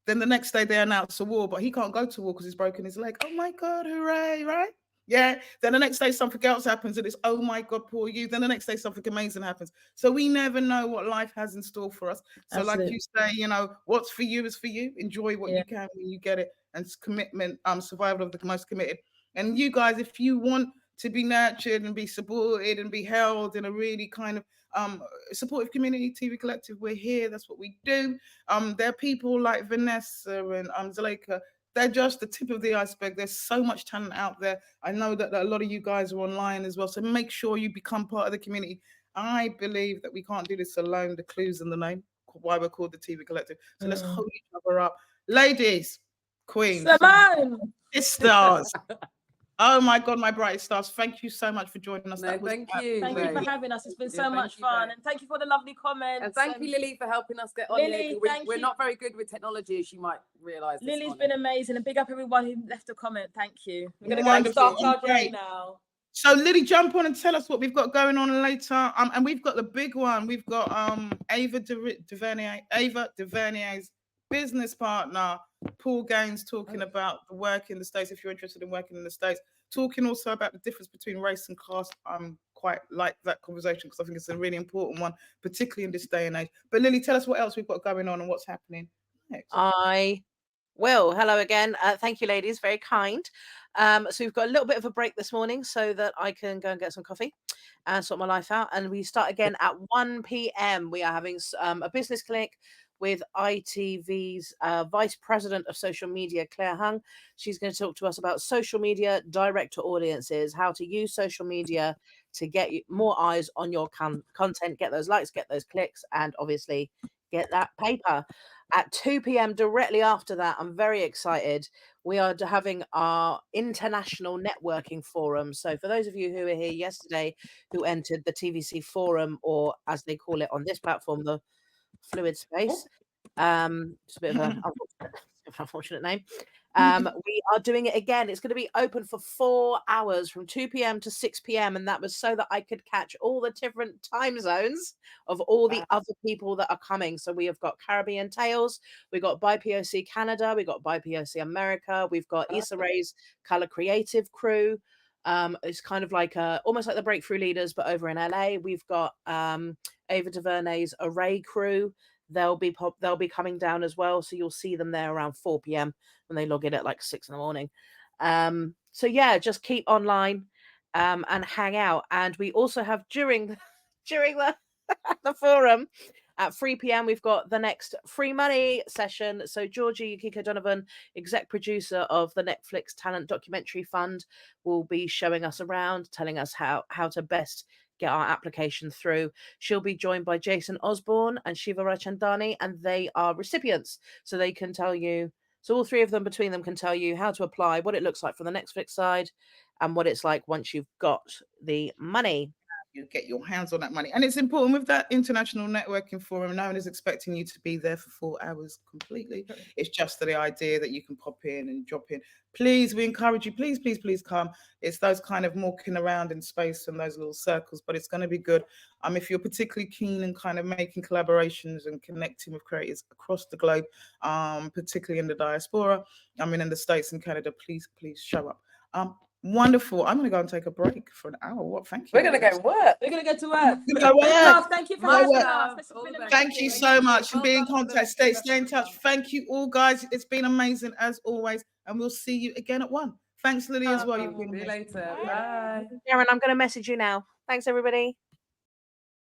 Then the next day they announce a war, but he can't go to war because he's broken his leg. Oh my God, hooray, right? Yeah. Then the next day something else happens and it's, oh my God, poor you. Then the next day something amazing happens. So we never know what life has in store for us. So like you say, you know, what's for you is for you. Enjoy what you can when you get it. And it's commitment, survival of the most committed. And you guys, if you want to be nurtured and be supported and be held in a really kind of supportive community, TV Collective, we're here. That's what we do. There are people like Vanessa and Zuelika. They're just the tip of the iceberg. There's so much talent out there. I know that a lot of you guys are online as well. So make sure you become part of the community. I believe that we can't do this alone. The clue's in the name, why we're called the TV Collective. So let's hold each other up. Ladies, queens, stars. Oh my God, my brightest stars. Thank you so much for joining us. No, thank you. Thank you for having us. It's been so much fun. And thank you for the lovely comments. And thank you, Lily, for helping us get on here. We're not very good with technology, as you might realise. Lily's been amazing. And big up everyone who left a comment. Thank you. We're going to go and start our day now. So Lily, jump on and tell us what we've got going on later. And we've got the big one. We've got Ava DuVernay's business partner, Paul Gaines, talking about the work in the States. If you're interested in working in the States, talking also about the difference between race and class. I'm quite like that conversation because I think it's a really important one, particularly in this day and age. But Lily, tell us what else we've got going on and what's happening next. I will. Hello again. Thank you, ladies. Very kind. So we've got a little bit of a break this morning so that I can go and get some coffee. and sort my life out. And we start again at 1 p.m. We are having a business clinic with ITV's Vice President of Social Media, Claire Hung. She's going to talk to us about social media, direct to audiences, how to use social media to get you more eyes on your content, get those likes, get those clicks, and obviously get that paper. At 2 p.m. directly after that, I'm very excited. We are having our international networking forum. So for those of you who were here yesterday, who entered the TVC forum, or as they call it on this platform, the fluid space, it's a bit of an unfortunate name. We are doing it again. It's going to be open for 4 hours from 2 p.m. to 6 p.m. And that was so that I could catch all the different time zones of all the other people that are coming. So we have got Caribbean Tales, we've got BIPOC Canada, we've got BIPOC America, we've got Issa Rae's Color Creative crew. It's kind of like almost like the Breakthrough Leaders, but over in LA. We've got Ava DuVernay's Array crew. They'll be coming down as well, so you'll see them there around 4 p.m. when they log in at like 6 in the morning. So yeah, just keep online and hang out. And we also have during the forum at 3 p.m. we've got the next free money session. So Georgie Yukiko Donovan, exec producer of the Netflix Talent Documentary Fund, will be showing us around, telling us how to best get our application through. She'll be joined by Jason Osborne and Shiva Rachandani, and they are recipients, so they can tell you. So all three of them, between them, can tell you how to apply, what it looks like from the Netflix side, and what it's like once you've got the money. You get your hands on that money. And it's important with that international networking forum, no one is expecting you to be there for 4 hours completely. It's just the idea that you can pop in and drop in. Please, we encourage you, please come. It's those kind of walking around in space and those little circles, but it's going to be good. If you're particularly keen and kind of making collaborations and connecting with creators across the globe, particularly in the diaspora, in the States and Canada, please show up. Wonderful. I'm going to go and take a break for an hour. What? Thank you. We're going to go work. We're going to go to work. Thank you for having us. Thank you so much for being in contact. Stay in touch. Thank you all, guys. It's been amazing as always, and we'll see you again at 1. Thanks, Lily, as well. See you later. Bye. Darren, I'm going to message you now. Thanks, everybody.